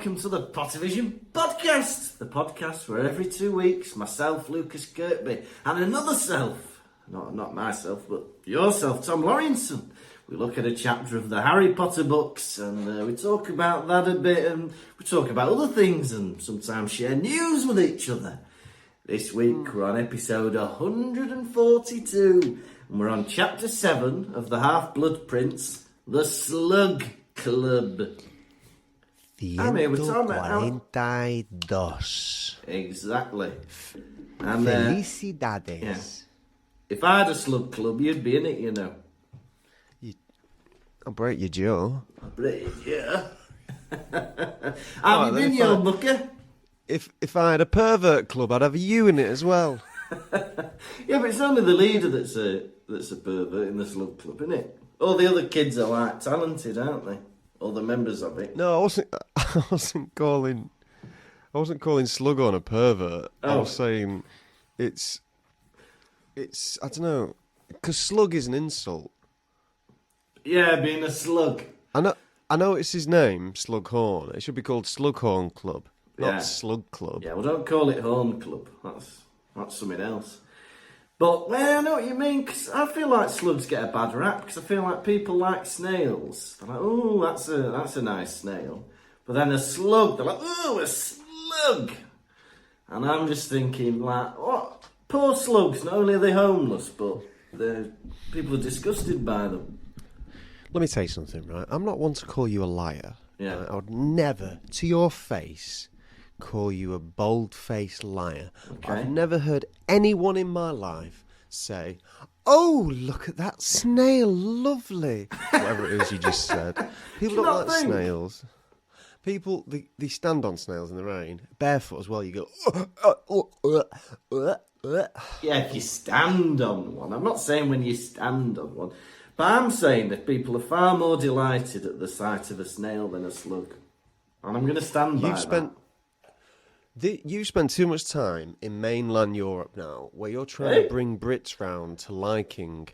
welcome to the Pottervision podcast, the podcast where every 2 weeks myself, Lucas Kirkby, and another self, not myself, but yourself, Tom Lawrenson, we look at a chapter of the Harry Potter books and we talk about that a bit, and we talk about other things and sometimes share news with each other. This week we're on episode 142 and we're on chapter 7 of the Half-Blood Prince, the Slug Club. 142. Exactly. And, Felicidades. Yeah. If I had a slug club, you'd be in it, you know. I'll break your jaw. Yeah. Have you been, your booker? If I had a pervert club, I'd have you in it as well. Yeah, but it's only the leader that's a pervert in the slug club, isn't it? All the other kids are like talented, aren't they? All the members of it. No, I wasn't calling Slug on a pervert. I was saying it's I don't know, because slug is an insult. Yeah, being a slug. I know it's his name, Slughorn. It should be called Slughorn Club, not Slug Club. Yeah, well, don't call it Horn Club. That's something else. But, well, I know what you mean, because I feel like slugs get a bad rap, because I feel like people like snails. They're like, oh, that's a nice snail. But then a slug, they're like, oh, a slug. And I'm just thinking, like, what? Poor slugs, not only are they homeless, but people are disgusted by them. Let me tell you something, right? I'm not one to call you a liar. Yeah. Right? I would never, to your face, call you a bold-faced liar. Okay. I've never heard anyone in my life say, "Oh, look at that snail, lovely." Whatever it is you just said. People don't like snails. People, they stand on snails in the rain, barefoot as well. You go, Yeah, if you stand on one. I'm not saying when you stand on one. But I'm saying that people are far more delighted at the sight of a snail than a slug. And I'm going to stand by that. You spend too much time in mainland Europe now, where you're trying to bring Brits round to liking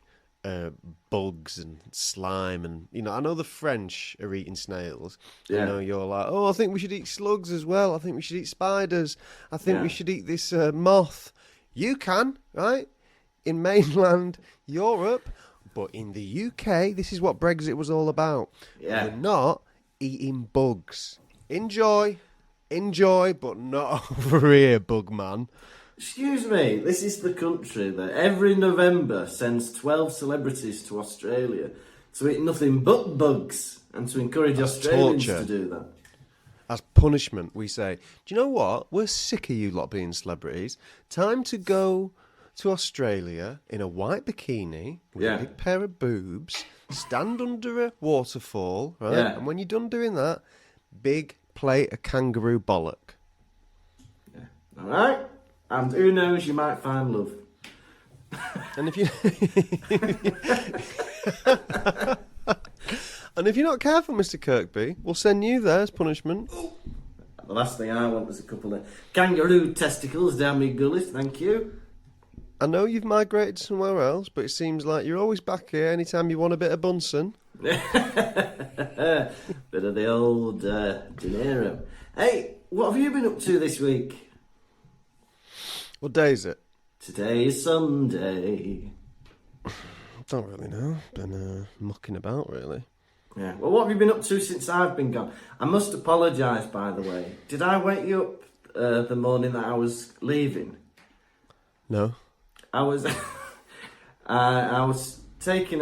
bugs and slime, and I know the French are eating snails. Yeah. I know you're like, oh, I think we should eat slugs as well. I think we should eat spiders. I think we should eat this moth. You can, right? In mainland Europe, but in the UK, this is what Brexit was all about. Yeah. You're not eating bugs. Enjoy, but not over here, bug man. Excuse me, this is the country that every November sends 12 celebrities to Australia to eat nothing but bugs and to encourage Australians to do that. As punishment, we say, do you know what? We're sick of you lot being celebrities. Time to go to Australia in a white bikini with a big pair of boobs, stand under a waterfall, right? Yeah. And when you're done doing that, big plate of kangaroo bollock. Yeah. All right. And who knows, you might find love. And if you're not careful, Mr. Kirkby, we'll send you there as punishment. The last thing I want is a couple of kangaroo testicles down my gullet, thank you. I know you've migrated somewhere else, but it seems like you're always back here anytime you want a bit of Bunsen. Bit of the old dinero. Hey, what have you been up to this week? What day is it? Today is Sunday. Don't really know. Been mucking about, really. Yeah. Well, what have you been up to since I've been gone? I must apologise, by the way. Did I wake you up the morning that I was leaving? No. I was. I was getting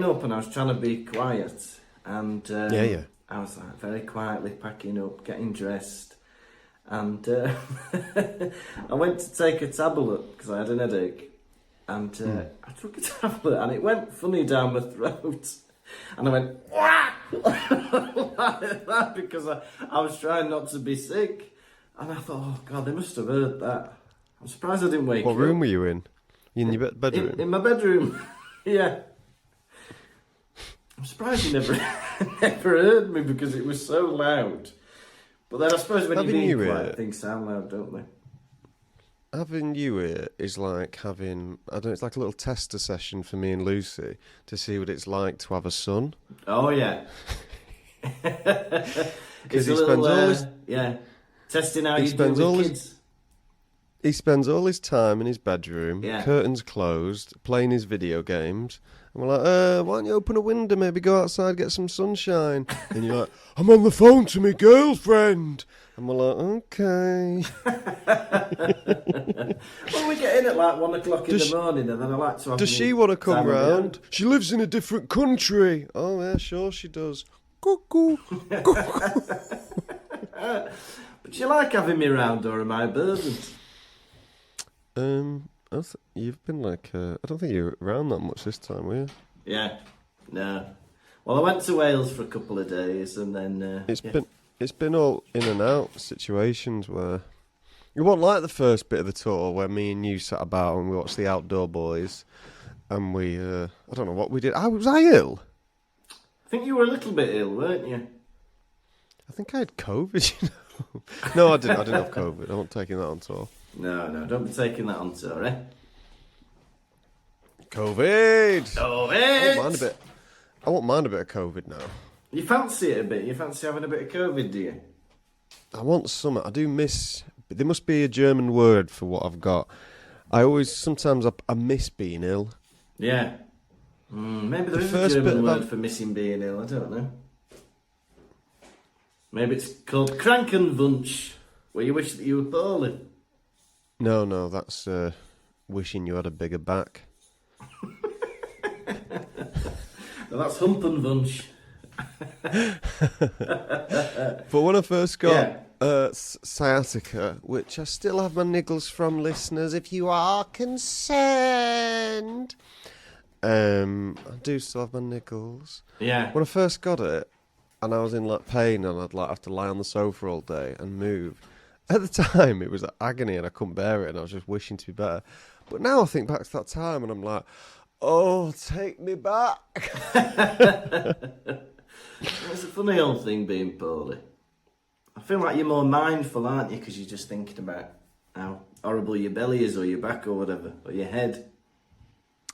up and I was trying to be quiet, and I was like very quietly packing up, getting dressed. And I went to take a tablet because I had an headache. And I took a tablet and it went funny down my throat. And I went, wah! like that, because I was trying not to be sick. And I thought, oh God, they must have heard that. I'm surprised I didn't wake up. What room were you in? In your bedroom? In my bedroom, yeah. I'm surprised you never heard me because it was so loud. But then I suppose when you're being quiet, things sound loud, don't they? Having you here is like having, I don't know, it's like a little tester session for me and Lucy to see what it's like to have a son. Oh, yeah. Because he spends all his... testing how you do with kids. He spends all his time in his bedroom, curtains closed, playing his video games. And we're like, why don't you open a window, maybe go outside, get some sunshine? And you're like, I'm on the phone to my girlfriend. And we're like, okay. Well, we get in at like 1 o'clock in the morning, and then I like to have... Does she want to come round? She lives in a different country. Oh, yeah, sure she does. Cuckoo. But do you like having me round, or am I a burden? You've been like... I don't think you were around that much this time, were you? Yeah. No. Well, I went to Wales for a couple of days, and then... It's been all in and out situations where... It wasn't like the first bit of the tour where me and you sat about and we watched the Outdoor Boys, and we... I don't know what we did. Was I ill? I think you were a little bit ill, weren't you? I think I had COVID, you know. No, I didn't have COVID. I'm not taking that on tour. No, don't be taking that on tour, eh? COVID! I won't mind a bit of COVID now. You fancy it a bit? You fancy having a bit of COVID, do you? I want some. I do miss... There must be a German word for what I've got. Sometimes I miss being ill. Yeah. Maybe there is a German word for missing being ill, I don't know. Maybe it's called Krankenwunsch, where you wish that you were poorly. No, that's wishing you had a bigger back. No, that's Humpenwunsch. But when I first got sciatica, which I still have my niggles from, listeners, if you are concerned, I do still have my niggles. Yeah. When I first got it, and I was in like pain, and I'd like have to lie on the sofa all day and move. At the time, it was agony, and I couldn't bear it, and I was just wishing to be better. But now I think back to that time, and I'm like, oh, take me back. It's a funny old thing being poorly. I feel like you're more mindful, aren't you? Because you're just thinking about how horrible your belly is, or your back, or whatever, or your head.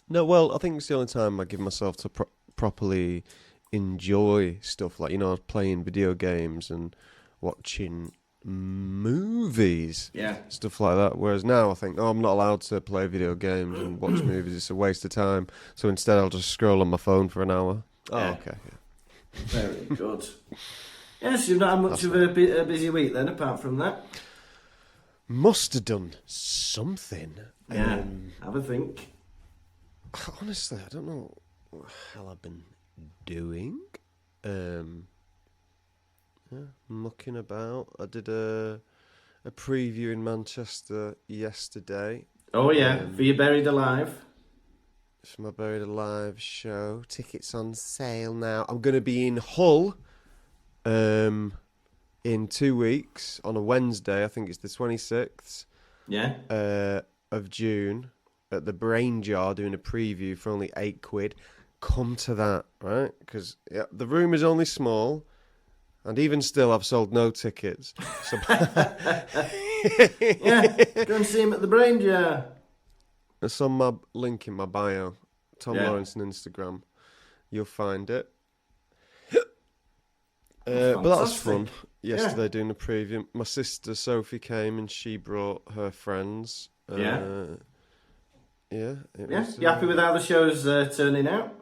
No, well, I think it's the only time I give myself to properly enjoy stuff, like, you know, playing video games and watching movies, stuff like that. Whereas now I think, I'm not allowed to play video games and watch movies. It's a waste of time. So instead, I'll just scroll on my phone for an hour. Okay. Yeah. Very good. Yes, you've not had much of a busy week then, apart from that. Must have done something. Yeah, have a think. Honestly, I don't know what the hell I've been doing. Mucking about. I did a preview in Manchester yesterday. Oh yeah, for your Buried Alive. For my Buried Alive show. Tickets on sale now. I'm going to be in Hull in 2 weeks on a Wednesday. I think it's the 26th. Yeah. Of June at the Brain Jar doing a preview for only £8. Come to that, right? Because the room is only small. And even still, I've sold no tickets. So go and see him at the Brain Jar. It's on my link in my bio. Tom Lawrence on Instagram. You'll find it. But that was fun. Yesterday doing a preview. My sister Sophie came and she brought her friends. You Was, you happy with how the show's turning out?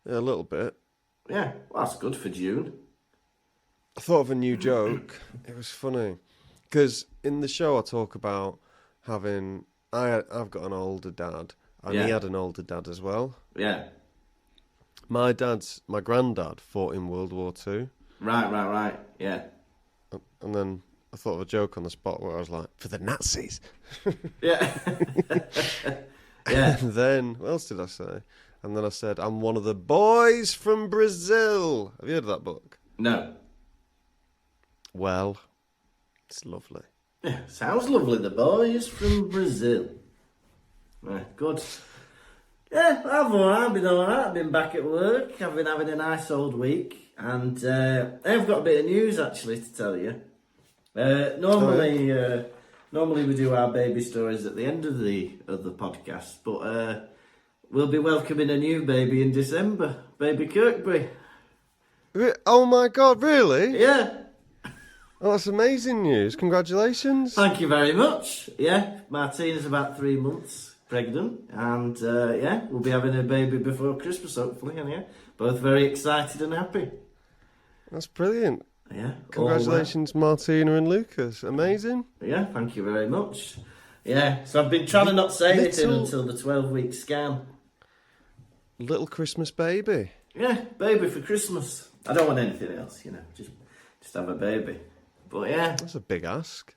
Yeah, a little bit. Yeah, well, that's good for June. I thought of a new joke. It was funny. Because in the show I talk about having... I've got an older dad. And he had an older dad as well. Yeah. My granddad fought in World War II. Right. Yeah. And then I thought of a joke on the spot where I was like, for the Nazis. Yeah. Yeah. And then, what else did I say? And then I said, I'm one of the boys from Brazil. Have you heard of that book? No. Well, it's lovely. Yeah, sounds lovely. The boys from Brazil. Good. Yeah, I've been alright. I've been back at work. I've been having a nice old week. And I've got a bit of news, actually, to tell you. Normally we do our baby stories at the end of the podcast. But we'll be welcoming a new baby in December. Baby Kirkby. Oh my God, really? Yeah. Oh, that's amazing news. Congratulations. Thank you very much. Yeah, Martina's about 3 months pregnant, and yeah, we'll be having a baby before Christmas, hopefully. And yeah, both very excited and happy. That's brilliant. Yeah. Congratulations, Martina and Lucas. Amazing. Yeah, thank you very much. Yeah, so I've been trying to not say anything until the 12-week scan. Little Christmas baby. Yeah, baby for Christmas. I don't want anything else, you know, just have a baby. But yeah. That's a big ask.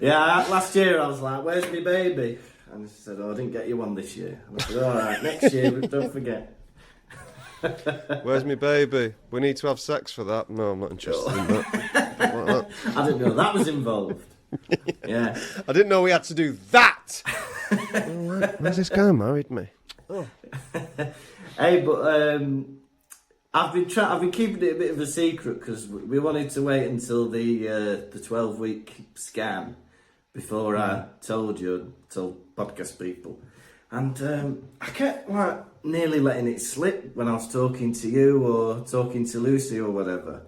Yeah, last year I was like, where's my baby? And she said, oh, I didn't get you one this year. And I said, all right, next year, but don't forget. Where's my baby? We need to have sex for that. No, I'm not interested in that. I didn't know that was involved. Yeah. I didn't know we had to do that. Where's this guy married me? Oh. Hey, but I've been keeping it a bit of a secret because we wanted to wait until the 12-week scan before I told podcast people, and I kept like nearly letting it slip when I was talking to you or talking to Lucy or whatever.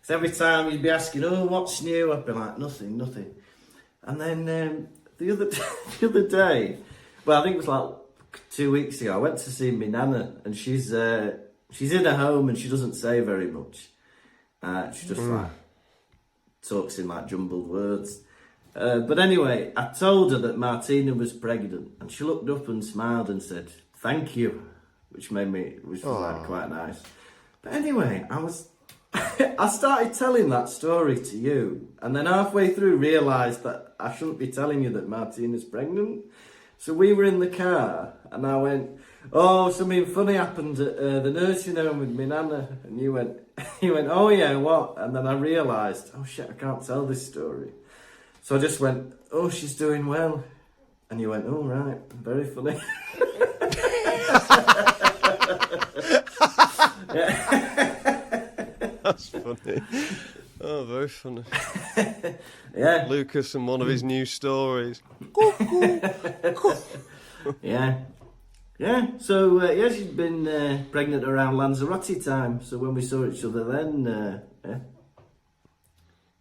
Because every time you'd be asking, "Oh, what's new?" I'd be like, "Nothing." And then the other day, well, I think it was like 2 weeks ago, I went to see my nana, and she's in her home and she doesn't say very much. She just like talks in like jumbled words. But anyway, I told her that Martina was pregnant, and she looked up and smiled and said, "Thank you," which was like quite nice. But anyway, I started telling that story to you, and then halfway through realised that I shouldn't be telling you that Martina's pregnant. So we were in the car, and I went, "Oh, something funny happened at the nursing home with my nana," and you went, "Oh yeah, what?" And then I realised, oh shit, I can't tell this story. So I just went, "Oh, she's doing well," and you went, "Oh right, very funny." That's funny. Oh, very funny. Yeah. Lucas and one of his new stories. Yeah. Yeah, so she's been pregnant around Lanzarote time, so when we saw each other then, yeah.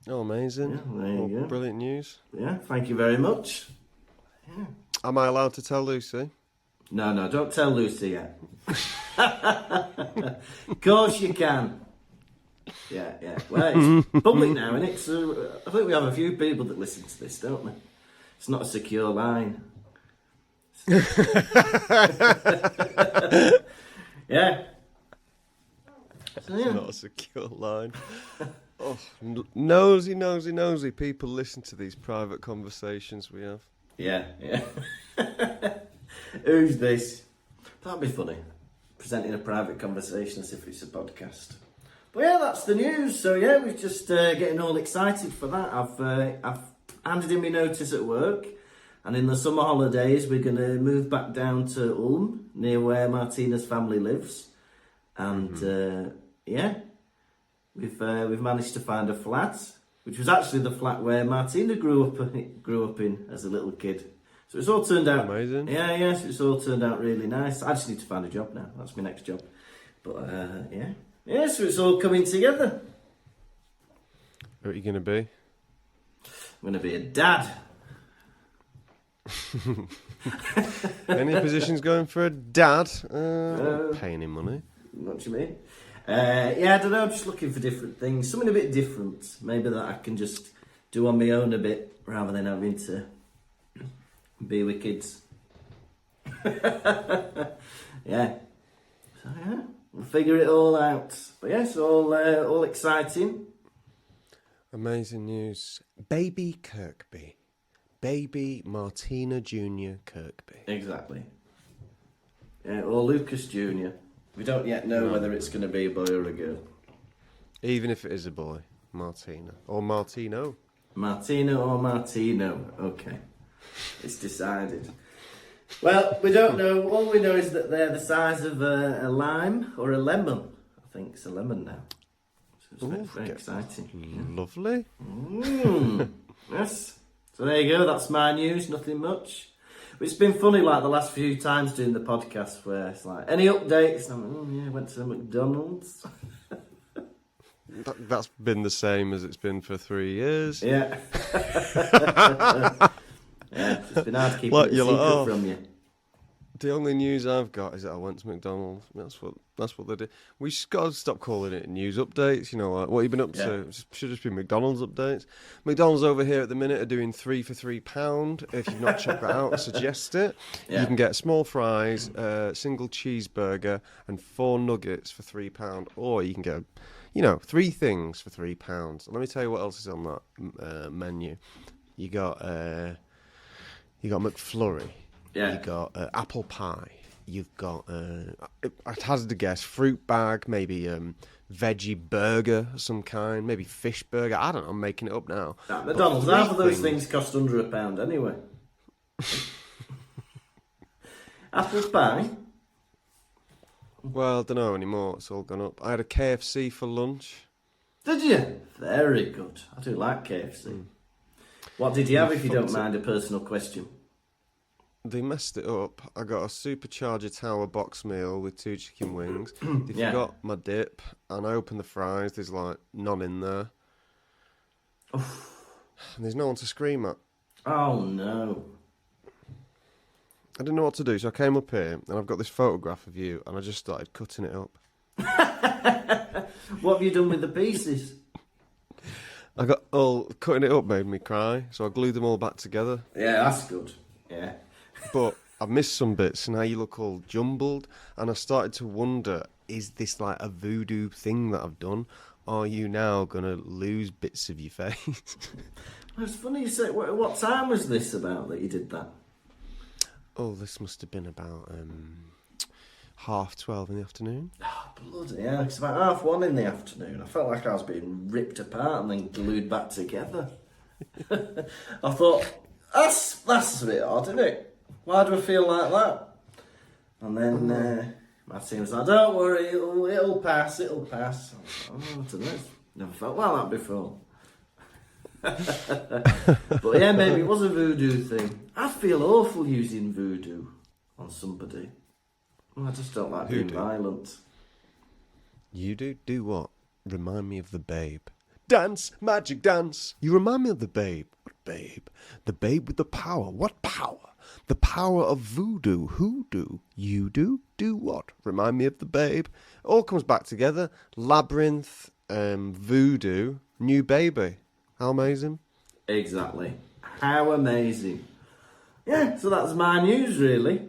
Oh, amazing. Yeah, there you go. Brilliant news. Yeah, thank you very much. Yeah. Am I allowed to tell Lucy? No, don't tell Lucy yet. Of course you can. Yeah. Well, it's public now, isn't it? So I think we have a few people that listen to this, don't we? It's not a secure line. Yeah. So, yeah. It's not a secure line. Oh, nosy people listen to these private conversations we have. Yeah. Who's this? That'd be funny. Presenting a private conversation as if it's a podcast. But yeah, that's the news. So yeah, we're just getting all excited for that. I've handed in my notice at work, and in the summer holidays we're going to move back down to Ulm, near where Martina's family lives. And yeah, we've managed to find a flat, which was actually the flat where Martina grew up in as a little kid. So it's all turned out amazing. Yeah. So it's all turned out really nice. I just need to find a job now. That's my next job. But yeah. So it's all coming together. What are you going to be? I'm going to be a dad. Any positions going for a dad? Pay any money? What do you mean? Yeah, I don't know. I'm just looking for different things. Something a bit different. Maybe that I can just do on my own a bit rather than having to be with kids. Yeah. So yeah, we'll figure it all out. But yeah, it's all exciting. Amazing news. Baby Kirkby. Baby Martina Jr. Kirkby. Exactly. Yeah, or Lucas Jr. We don't yet know whether it's going to be a boy or a girl. Even if it is a boy. Martina. Or Martino. Martina or Martino. Okay. It's decided. Well, we don't know. All we know is that they're the size of a lime or a lemon. I think it's a lemon now. So it's very exciting. Lovely. Yes. So there you go. That's my news. Nothing much. It's been funny, like the last few times doing the podcast, where it's like, any updates? And I'm like, oh yeah, went to McDonald's. That's been the same as it's been for 3 years. Yeah. Yeah, it's been hard to keep it a secret from you. The only news I've got is that I went to McDonald's. That's what they do. We just got to stop calling it news updates. You know, like, what have you been up to? It should just be McDonald's updates. McDonald's over here at the minute are doing 3 for £3. If you've not checked that out, I suggest it. Yeah. You can get small fries, single cheeseburger, and 4 nuggets for £3, or you can get, 3 things for £3. Let me tell you what else is on that menu. You got McFlurry. Yeah. You've got apple pie. You've got, I'd hazard a guess, fruit bag, maybe veggie burger of some kind, maybe fish burger. I don't know, I'm making it up now. At McDonald's, half of those things cost under £1 anyway. Apple pie? Well, I don't know anymore. It's all gone up. I had a KFC for lunch. Did you? Very good. I do like KFC. What did you have, if you don't mind a personal question? They messed it up. I got a Supercharger Tower box meal with 2 chicken wings. They forgot my dip, and I opened the fries. There's like none in there. And there's no one to scream at. Oh no. I didn't know what to do, so I came up here, and I've got this photograph of you, and I just started cutting it up. What have you done with the pieces? Cutting it up made me cry, so I glued them all back together. Yeah, that's good. Yeah. But I missed some bits, and now you look all jumbled, and I started to wonder, is this like a voodoo thing that I've done? Are you now going to lose bits of your face? Well, it's funny you say, what time was this about that you did that? Oh, this must have been about 12:30 in the afternoon. Oh, bloody hell, it's about 1:30 in the afternoon. I felt like I was being ripped apart and then glued back together. I thought, that's a bit odd, isn't it? Why do I feel like that? And then Martin was like, don't worry, it'll pass. I was like, I don't know. Never felt like that before. But yeah, maybe it was a voodoo thing. I feel awful using voodoo on somebody. I just don't like being violent. You do? Do what? Remind me of the Babe. Dance, magic dance. You remind me of the Babe. What Babe? The Babe with the power. What power? The power of voodoo. Who do? You do? Do what? Remind me of the Babe. It all comes back together. Labyrinth, voodoo, new baby. How amazing. Exactly. How amazing. Yeah, so that's my news, really.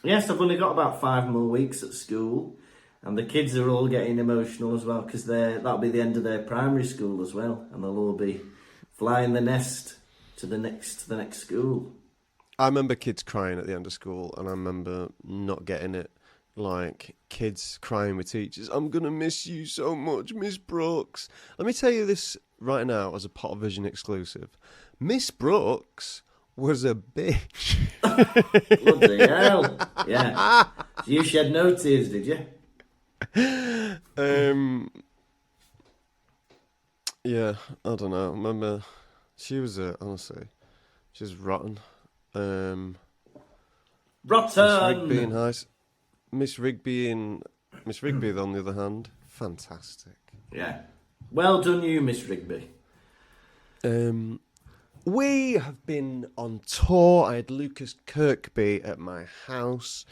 Yes, I've only got about 5 more weeks at school. And the kids are all getting emotional as well, because that'll be the end of their primary school as well. And they'll all be flying the nest to the next school. I remember kids crying at the end of school, and I remember not getting it. Like, kids crying with teachers, I'm going to miss you so much, Miss Brooks. Let me tell you this right now as a Pottervision exclusive. Miss Brooks was a bitch. Bloody hell. Yeah. So you shed no tears, did you? Yeah, I don't know. I remember she was honestly, she was rotten. Rotten. Miss Rigby, on the other hand, fantastic. Yeah, well done, you, Miss Rigby. We have been on tour. I had Lucas Kirkby at my house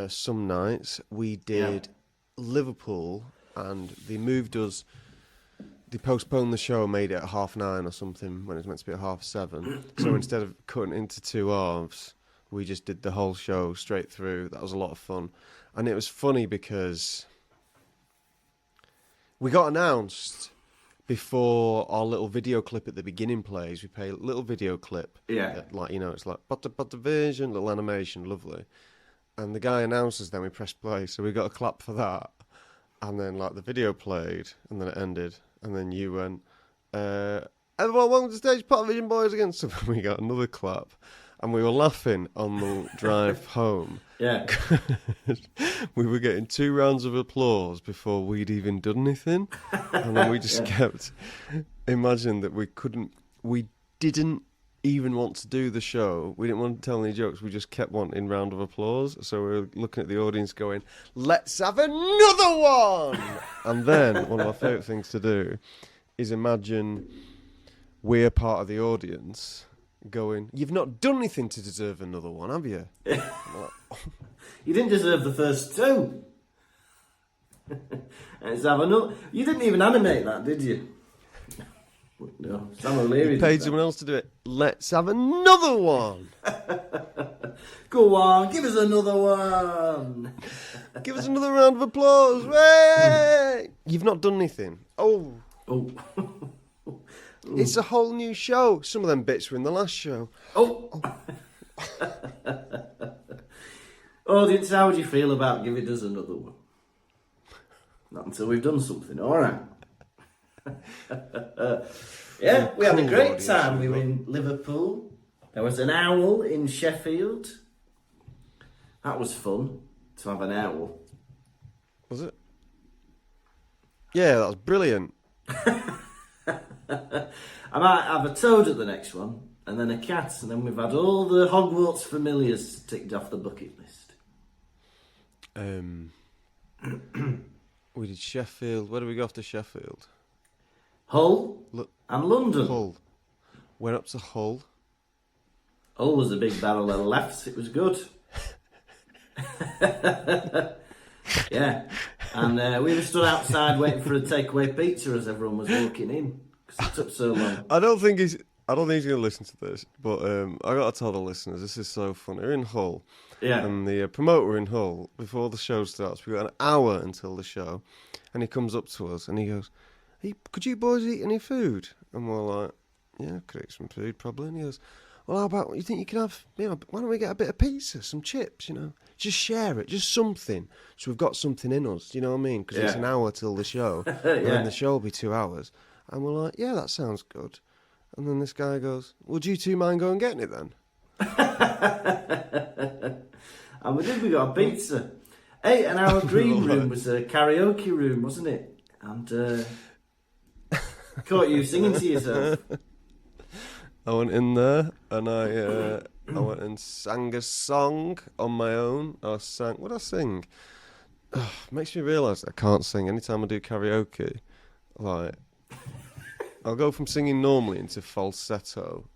some nights. We did Liverpool, and they postponed the show, made it at 9:30 or something when it was meant to be at 7:30. So instead of cutting it into 2 halves, we just did the whole show straight through. That was a lot of fun. And it was funny because we got announced before our little video clip at the beginning plays. We play a little video clip. Yeah. It's like Pottervision, little animation, lovely. And the guy announces, then we press play. So we got a clap for that. And then the video played, and then it ended. And then you went, everyone welcome to stage, Pottervision boys again. So we got another clap. And we were laughing on the drive home. Yeah. We were getting 2 rounds of applause before we'd even done anything. And then we just kept imagining that we didn't even want to do the show. We didn't want to tell any jokes. We just kept wanting round of applause. So we were looking at the audience going, let's have another one! And then one of my favourite things to do is imagine we're part of the audience going, you've not done anything to deserve another one, have you? You didn't deserve the first two. Let's have another. You didn't even animate that, did you? No, Sam O'Leary. You paid someone else to do it. Let's have another one. Go on, give us another one. Give us another round of applause. Hey! You've not done anything. Oh. It's a whole new show. Some of them bits were in the last show. Audience, how would you feel about giving us another one? Not until we've done something, alright. Yeah, we had a great time. We were in Liverpool. There was an owl in Sheffield. That was fun, to have an owl. Was it? Yeah, that was brilliant. I might have a toad at the next one, and then a cat, and then we've had all the Hogwarts familiars ticked off the bucket list. We did Sheffield. Where did we go after Sheffield? Hull and London. Hull. Went up to Hull. Hull was a big barrel of laughs. It was good. Yeah. And we were stood outside waiting for a takeaway pizza as everyone was walking in. Because it took so long. I don't think he's going to listen to this, but I got to tell the listeners, this is so funny. We're in Hull. Yeah. And the promoter in Hull, before the show starts, we've got an hour until the show, and he comes up to us and he goes, hey, could you boys eat any food? And we're like, yeah, could eat some food probably. And he goes, well, how about, you think you can have, why don't we get a bit of pizza, some chips, just share it, just something, so we've got something in us, you know what I mean? Because it's an hour till the show, and then the show will be 2 hours. And we're like, yeah, that sounds good. And then this guy goes, would you two mind going and getting it then? And we got a pizza. Hey, and our green room was a karaoke room, wasn't it? And caught you singing to yourself. I went in there and I went and sang a song on my own. What did I sing? Makes me realise that I can't sing. Anytime I do karaoke, like, I'll go from singing normally into falsetto.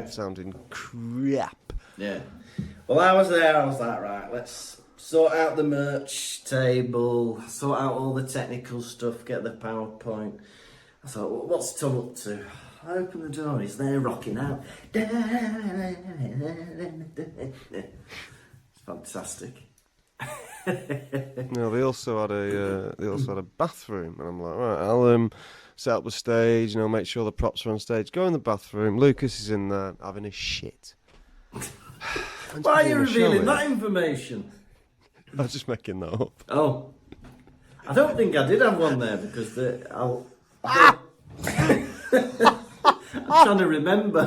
Sounding crap. Yeah. Well, I was there, I was like, right, let's sort out the merch table, sort out all the technical stuff, get the PowerPoint. I thought, well, what's Tom up to? I open the door, he's there rocking out. It's fantastic. No, they also had a bathroom, and I'm like, right, I'll set up the stage, make sure the props are on stage. Go in the bathroom. Lucas is in there having a shit. Why are you revealing that information? I was just making that up. Oh, I don't think I did have one there because I'm trying to remember.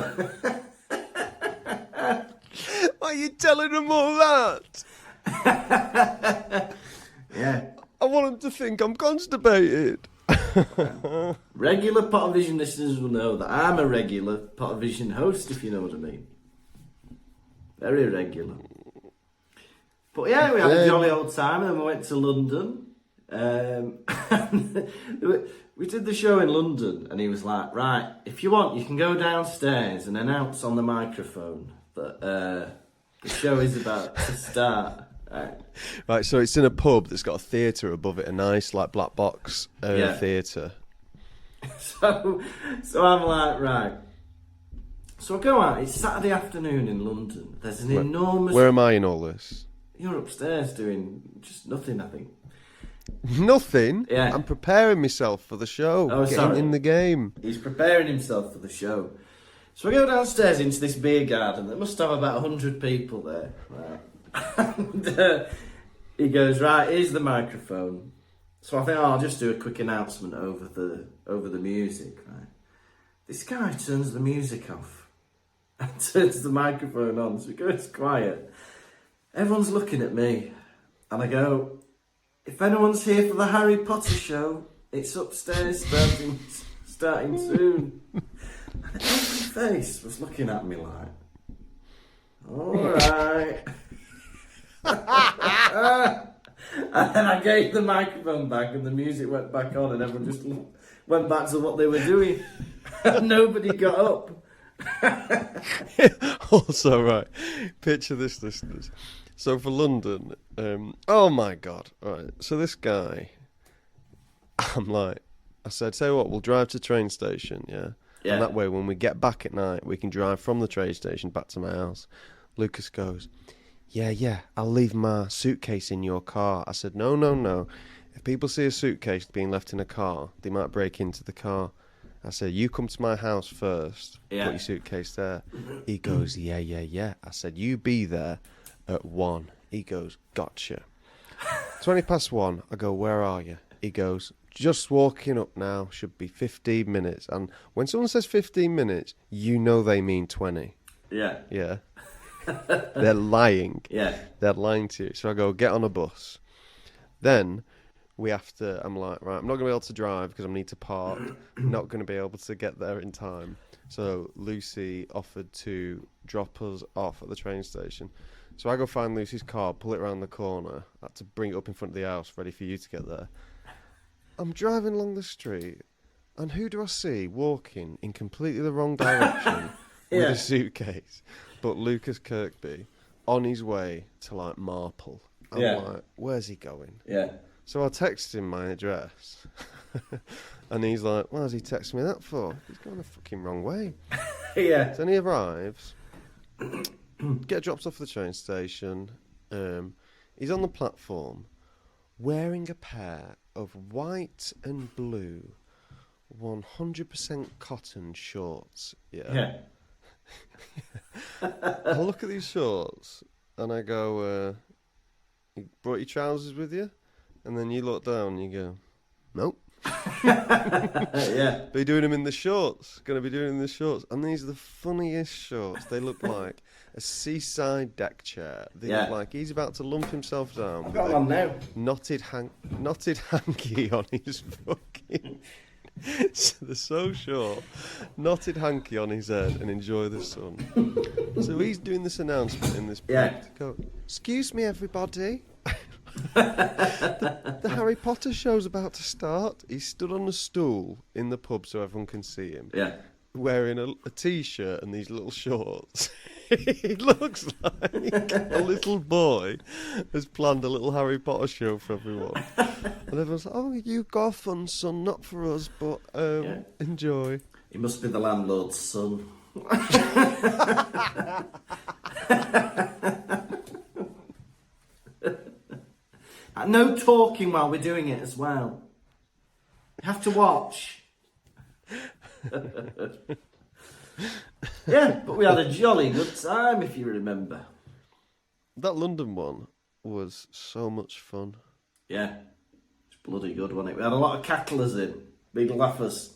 Why are you telling them all that? Yeah. I want them to think I'm constipated. Regular Pottervision listeners will know that I'm a regular Pottervision host, if you know what I mean. Very regular. But yeah, we had a jolly old time, and then we went to London. We did the show in London, and he was like, right, if you want, you can go downstairs and announce on the microphone that the show is about to start. Right, so it's in a pub that's got a theatre above it, a nice, like, black box theatre. So I'm like, right. So I go out, it's Saturday afternoon in London. There's an enormous... Where am I in all this? You're upstairs doing just nothing, I think. Nothing? Yeah. I'm preparing myself for the show. Getting in the game. He's preparing himself for the show. So I go downstairs into this beer garden that must have about 100 people there. Right. And he goes, right, here's the microphone. So I think, I'll just do a quick announcement over the music. Right. This guy turns the music off and turns the microphone on, so it goes quiet. Everyone's looking at me, and I go, if anyone's here for the Harry Potter show, it's upstairs starting soon. And every face was looking at me like, all right. And then I gave the microphone back and the music went back on and everyone just went back to what they were doing. And nobody got up. Also, right, picture this, listeners. So for London, oh my God, right, so this guy, I'm like, I said, tell you what, we'll drive to the train station, yeah? And that way, when we get back at night, we can drive from the train station back to my house. Lucas goes, yeah, I'll leave my suitcase in your car. I said, no. If people see a suitcase being left in a car, they might break into the car. I said, you come to my house first, put your suitcase there. He goes, yeah. I said, you be there at 1. He goes, gotcha. 20 past 1, I go, where are you? He goes, just walking up now, should be 15 minutes. And when someone says 15 minutes, you know they mean 20. Yeah. Yeah. They're lying. Yeah. They're lying to you. So I go, get on a bus. Then we have to, I'm like, right, I'm not going to be able to drive because I need to park. I'm not going to be able to get there in time. So Lucy offered to drop us off at the train station. So I go find Lucy's car, pull it around the corner. I had to bring it up in front of the house, ready for you to get there. I'm driving along the street, and who do I see walking in completely the wrong direction with a suitcase? But Lucas Kirkby on his way to, like, Marple. I'm like, where's he going? Yeah. So I text him my address. And he's like, why has he texted me that for? He's going the fucking wrong way. Yeah. So then he arrives, get dropped off at the train station. He's on the platform wearing a pair of white and blue 100% cotton shorts. Yeah. I look at these shorts and I go, you brought your trousers with you? And then you look down and you go, nope. Yeah. Be doing them in the shorts. Gonna be doing them in the shorts. And these are the funniest shorts. They look like a seaside deck chair. They look like he's about to lump himself down. I've got one now. Knotted hanky on his fucking... So they're so short. Knotted hanky on his head and enjoy the sun. So he's doing this announcement in this go, excuse me, everybody. The Harry Potter show's about to start. He's stood on a stool in the pub so everyone can see him. Yeah. Wearing a t-shirt and these little shorts. He looks like a little boy has planned a little Harry Potter show for everyone. And everyone's like, oh, you got fun, son, not for us, but enjoy. He must be the landlord's son. No talking while we're doing it as well. You have to watch. Yeah, but we had a jolly good time, if you remember. That London one was so much fun. Yeah, it's bloody good, wasn't it? We had a lot of cacklers in, big laughers.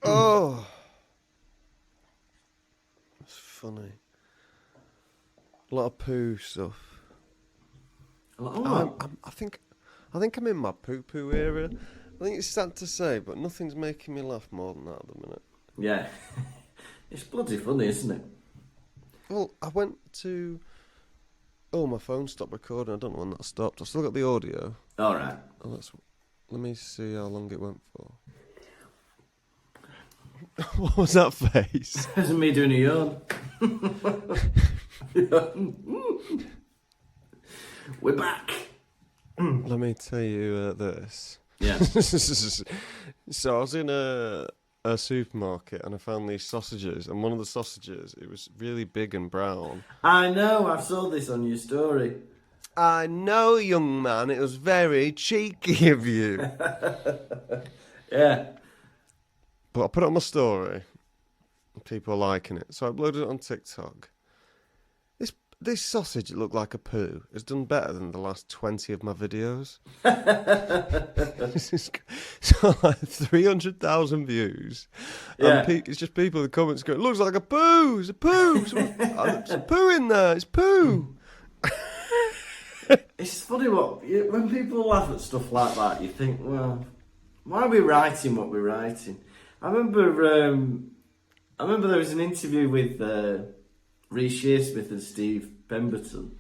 Oh, it's funny. A lot of poo stuff. I think I'm in my poo-poo era. I think it's sad to say, but nothing's making me laugh more than that at the minute. Yeah. It's bloody funny, isn't it? Well, I went to... Oh, my phone stopped recording. I don't know when that stopped. I've still got the audio. All right. Oh, let me see how long it went for. What was that face? That's me doing a yawn. We're back. Let me tell you this. Yeah. So I was in a supermarket and I found these sausages, and one of the sausages, it was really big and brown. I know, I saw this on your story. I know, young man, it was very cheeky of you. Yeah. But I put it on my story. People are liking it. So I uploaded it on TikTok. This sausage looked like a poo. It's done better than the last 20 of my videos. So like 300,000 views. Yeah. And it's just people in the comments going, it looks like a poo. It's a poo. There's a poo in there. It's poo. It's funny when people laugh at stuff like that, you think, well, why are we writing what we're writing? I remember I remember there was an interview with Rhys Shearsmith and Steve Pemberton,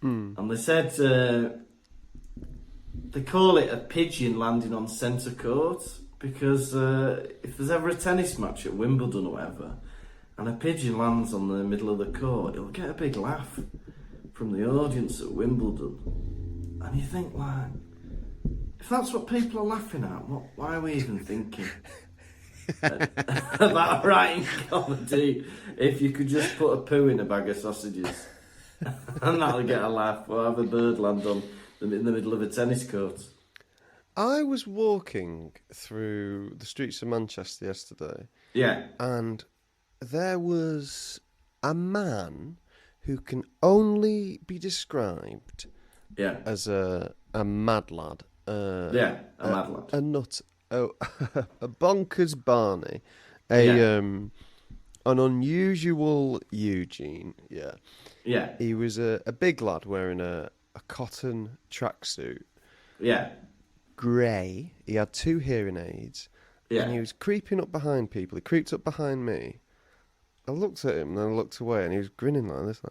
and they said they call it a pigeon landing on centre court because if there's ever a tennis match at Wimbledon or whatever, and a pigeon lands on the middle of the court, it'll get a big laugh from the audience at Wimbledon. And you think, like, if that's what people are laughing at, why are we even thinking about writing comedy if you could just put a poo in a bag of sausages and that'll get a laugh, or have a bird land on in the middle of a tennis court? I was walking through the streets of Manchester yesterday. Yeah. And there was a man who can only be described as a mad lad. A mad lad. A nut. A bonkers Barney. An unusual Eugene. Yeah. Yeah. He was a big lad wearing a cotton tracksuit. Yeah. Grey. He had 2 hearing aids. Yeah. And he was creeping up behind people. He creeped up behind me. I looked at him and then I looked away and he was grinning like this.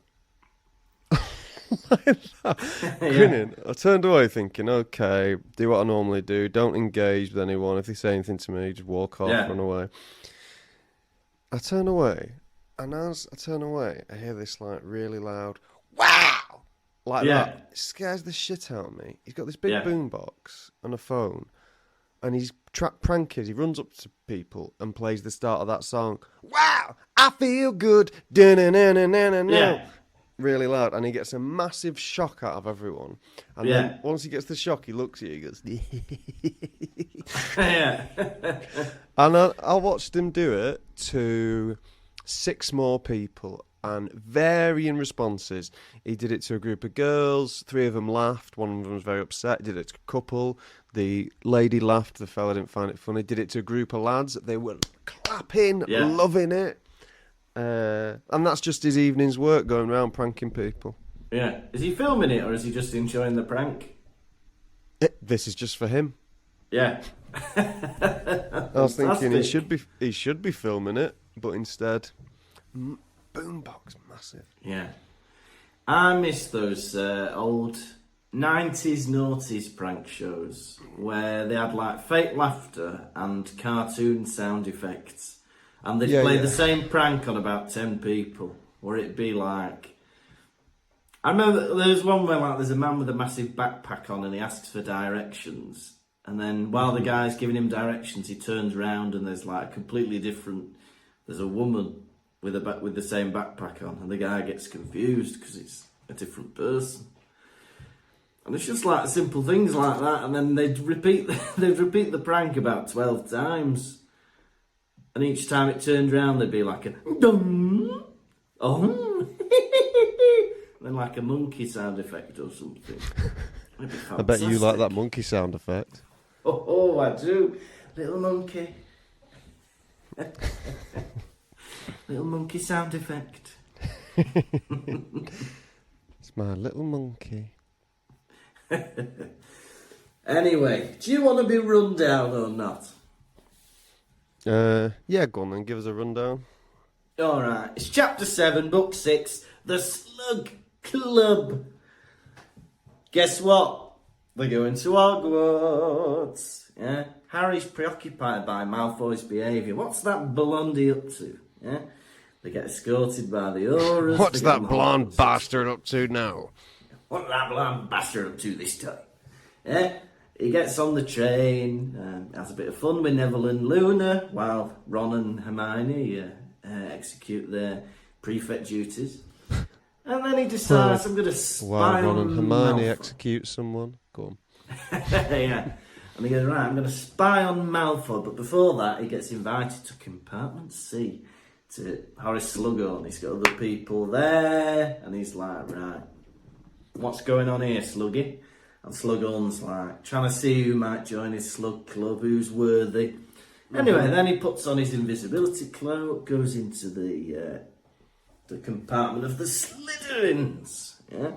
Like that. Grinning. I turned away thinking, okay, do what I normally do. Don't engage with anyone. If they say anything to me, just walk off, run away. I turn away, and as I turn away, I hear this like really loud, wow! Like that. It scares the shit out of me. He's got this big boombox and a phone, and he's pranking. He runs up to people and plays the start of that song. Wow! I feel good. Yeah. Really loud, and he gets a massive shock out of everyone. And then once he gets the shock, he looks at you, he goes, yeah. And I watched him do it to 6 more people, and varying responses. He did it to a group of girls. 3 of them laughed. One of them was very upset. He did it to a couple. The lady laughed. The fella didn't find it funny. Did it to a group of lads. They were clapping, loving it. And that's just his evening's work, going around pranking people. Yeah. Is he filming it, or is he just enjoying the prank? This is just for him. Yeah. I was thinking he should be filming it, but instead, boombox massive. Yeah. I miss those old 90s noughties prank shows where they had like fake laughter and cartoon sound effects. And they'd play the same prank on about 10 people. Or it'd be like... I remember there's one where like there's a man with a massive backpack on and he asks for directions. And then while the guy's giving him directions, he turns around and there's like a completely different... There's a woman with the same backpack on. And the guy gets confused because it's a different person. And it's just like simple things like that. And then they'd repeat the prank about 12 times. And each time it turned round, there'd be like a dum, oh, and then like a monkey sound effect or something. I bet you like that monkey sound effect. Oh, I do. Little monkey. Little monkey sound effect. It's my little monkey. Anyway, do you want to be run down or not? Yeah, go on then, give us a rundown. Alright, it's chapter 7, book 6, The Slug Club. Guess what? They're going to Hogwarts. Yeah? Harry's preoccupied by Malfoy's behaviour. What's that blondie up to? Yeah? They get escorted by the Auras. What's that blonde bastard up to now? What's that blonde bastard up to this time? Yeah? He gets on the train, has a bit of fun with Neville and Luna, while Ron and Hermione execute their prefect duties. And then he decides, I'm going to spy while Ron and Hermione Malfoy. execute someone. Go on. Yeah. And he goes, right, I'm going to spy on Malfoy. But before that, he gets invited to Compartment C, to Horace Slughorn. He's got other people there, and he's like, right, what's going on here, Sluggy? And Slughorn's like, trying to see who might join his slug club, who's worthy. Anyway, then he puts on his invisibility cloak, goes into the compartment of the Slytherins, yeah?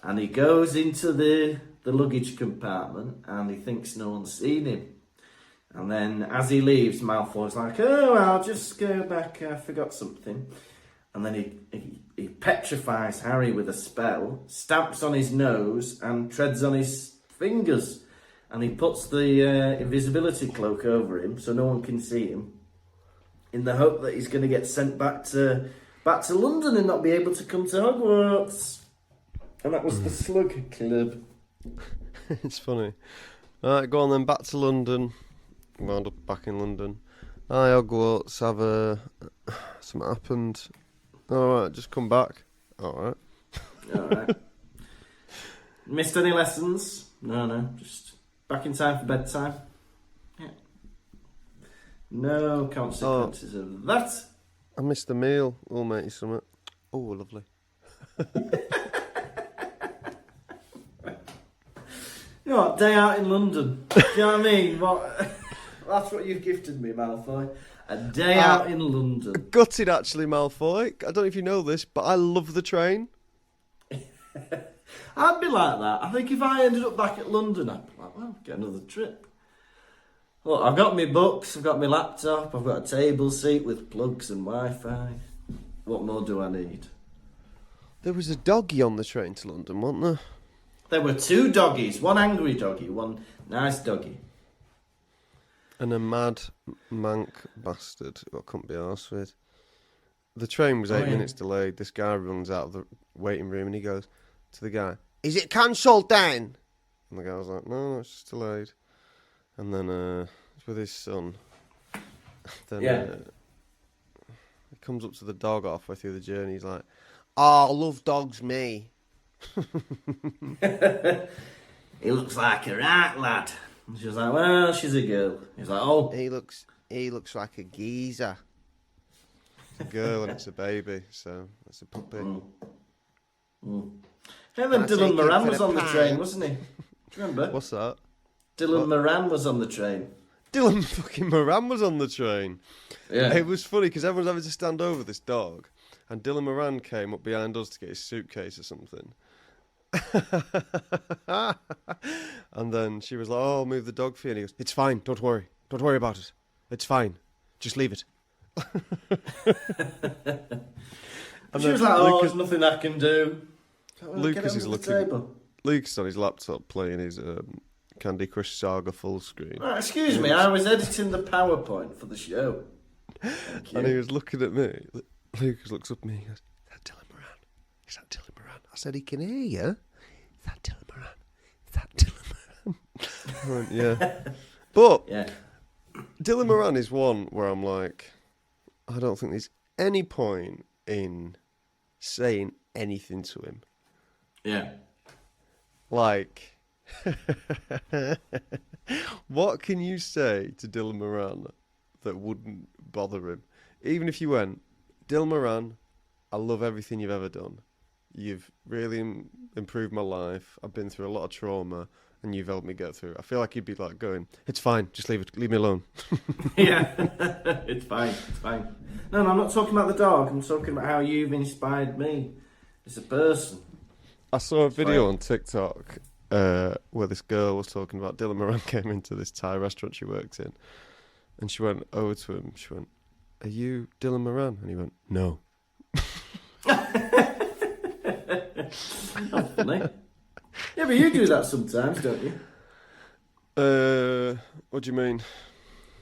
And he goes into the luggage compartment, and he thinks no one's seen him. And then as he leaves, Malfoy's like, oh, I'll just go back, I forgot something. And then he petrifies Harry with a spell, stamps on his nose and treads on his fingers. And he puts the invisibility cloak over him so no one can see him, in the hope that he's going to get sent back to London and not be able to come to Hogwarts. And that was the Slug Club. It's funny. Alright, go on then, back to London. Wound up back in London. Hi, Hogwarts, something happened. Alright, just come back. Alright. Alright. Missed any lessons? No, just back in time for bedtime. Yeah. No consequences of that. I missed the meal. We'll make you something. Oh, lovely. You know what? Day out in London. Do you know what I mean? That's what you've gifted me, Malfoy. A day out in London. Gutted, actually, Malfoy. I don't know if you know this, but I love the train. I'd be like that. I think if I ended up back at London, I'd be like, well, get another trip. Look, I've got my books, I've got my laptop, I've got a table seat with plugs and Wi-Fi. What more do I need? There was a doggy on the train to London, wasn't there? There were 2 doggies. One angry doggy, one nice doggy. And a mad mank bastard who I couldn't be arsed with. The train was 8 minutes delayed. This guy runs out of the waiting room and he goes to the guy, "Is it cancelled then?" And the guy was like, no, it's just delayed. And then it's with his son. Then he comes up to the dog halfway through the journey. He's like, "Oh, I love dogs, me." He looks like a right lad. And she was like, well, she's a girl. He's like, oh. He looks like a geezer. It's a girl and it's a baby, so it's a puppy. Him and Dylan Moran was on the train, wasn't he? Do you remember? What's that? Dylan Moran was on the train. Dylan fucking Moran was on the train. Yeah. It was funny because everyone's having to stand over this dog, and Dylan Moran came up behind us to get his suitcase or something. And then she was like, "Oh, I'll move the dog for you." And he goes, "It's fine, don't worry about it. It's fine, just leave it." And she was like, "Oh, there's nothing I can do." Lucas is looking. Lucas on his laptop playing his Candy Crush Saga full screen. Oh, excuse me, I was editing the PowerPoint for the show. And he was looking at me. Lucas looks up at me and goes, "Is that Dylan Moran? Is that Dylan Moran?" I said, "He can hear you. Is that Dylan Moran? Is that Dylan Moran?" I went, yeah. But Dylan Moran is one where I'm like, I don't think there's any point in saying anything to him. Yeah. Like, what can you say to Dylan Moran that wouldn't bother him? Even if you went, "Dylan Moran, I love everything you've ever done. You've really improved my life. I've been through a lot of trauma, and you've helped me get through it." I feel like you'd be like going, "It's fine, just leave me alone." Yeah, it's fine. No, I'm not talking about the dog. I'm talking about how you've inspired me as a person. I saw a video on TikTok where this girl was talking about Dylan Moran came into this Thai restaurant she worked in, and she went over to him. She went, "Are you Dylan Moran?" And he went, "No." That's funny. Yeah, but you do that sometimes, don't you? What do you mean?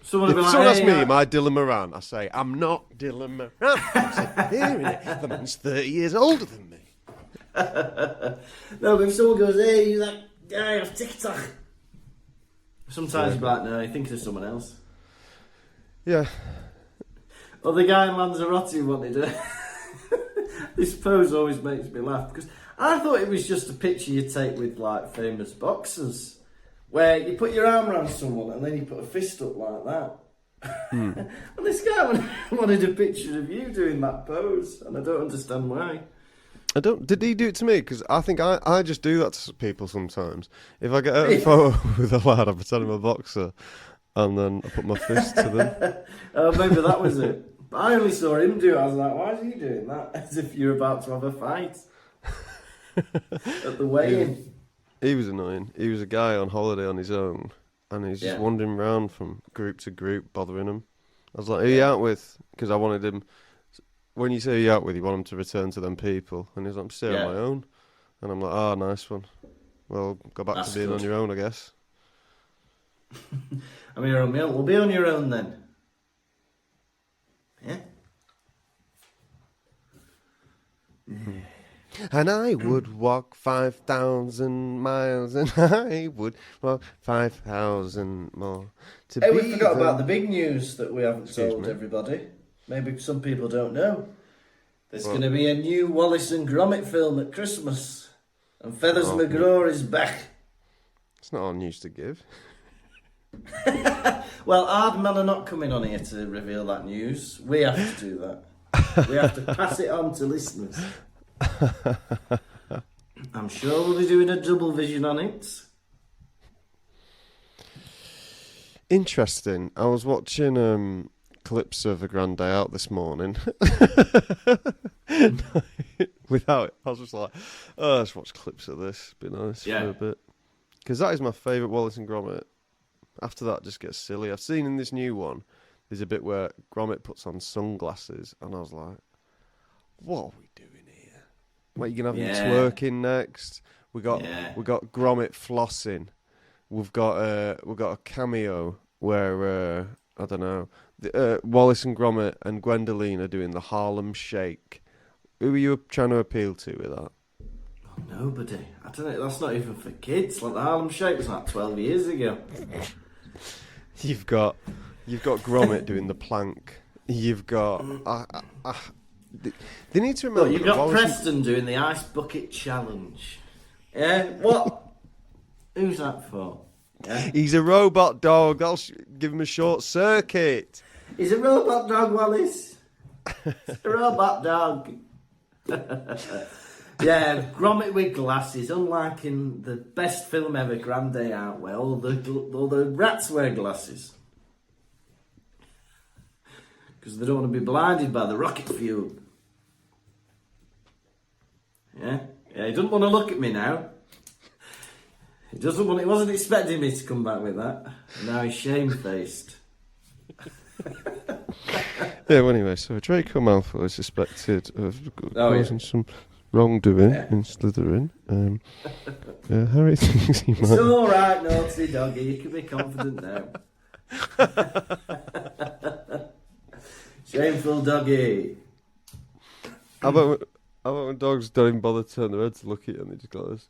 Someone asks me, "Am I Dylan Moran?" I say, "I'm not Dylan Moran." I'm hearing it. The man's 30 years older than me. No, but if someone goes, "Hey, you that guy off TikTok," sometimes you're like, "No, you think of someone else." Yeah. Or the guy in Lanzarote wanted to. This pose always makes me laugh because I thought it was just a picture you take with like famous boxers, where you put your arm around someone and then you put a fist up like that. And this guy wanted a picture of you doing that pose, and I don't understand why. Did he do it to me? Because I think I just do that to people sometimes. If I get a photo with a lad, I pretend I'm a boxer, and then I put my fist to them. Oh, maybe that was it. But I only saw him do it. I was like, why is he doing that? As if you're about to have a fight at the weigh-in. He was annoying. He was a guy on holiday on his own, and he's just wandering around from group to group, bothering them. I was like, who are you out with? Because I wanted him... When you say who you out with, you want him to return to them people. And he's like, I'm still on my own. And I'm like, nice one. Well, go back to being on your own, I guess. I'm here on my own. We'll be on your own then. Yeah? And I would walk 5,000 miles, and I would walk 5,000 more to be... Hey, we forgot about the big news that we haven't told everybody. Maybe some people don't know. There's going to be a new Wallace and Gromit film at Christmas. And Feathers McGraw is back. It's not all news to give. Well, Aardman are not coming on here to reveal that news. We have to do that. We have to pass it on to listeners. I'm sure we'll be doing a double vision on it. Interesting. I was watching clips of A Grand Day Out this morning. Without it, I was just like, let's watch clips of this. Be nice for a bit. Because that is my favourite Wallace and Gromit. After that, it just gets silly. I've seen in this new one, there's a bit where Gromit puts on sunglasses, and I was like, what are we doing here? What, you going to have him twerking next? We got Gromit flossing. We've got a cameo where, I don't know, Wallace and Gromit and Gwendoline are doing the Harlem Shake. Who are you trying to appeal to with that? Oh, nobody. I don't know. That's not even for kids. Like the Harlem Shake was like 12 years ago. You've got Gromit doing the plank. You've got. They need to remember. Look, you've got Preston doing the ice bucket challenge. Yeah. What? Who's that for? Yeah? He's a robot dog. I'll give him a short circuit. He's a robot dog, Wallace. A robot dog. Yeah, Gromit with glasses, unlike in the best film ever, Grand Day Out, where all the rats wear glasses. Because they don't want to be blinded by the rocket fuel. Yeah, he doesn't want to look at me now. He wasn't expecting me to come back with that. Now he's shamefaced. Yeah, well, anyway, so Draco Malfoy is suspected of causing some wrongdoing in Slytherin. Harry thinks he might... It's all right, naughty doggy. You can be confident now. Shameful doggy. How about when dogs don't even bother to turn their head to look at you and they just go like this?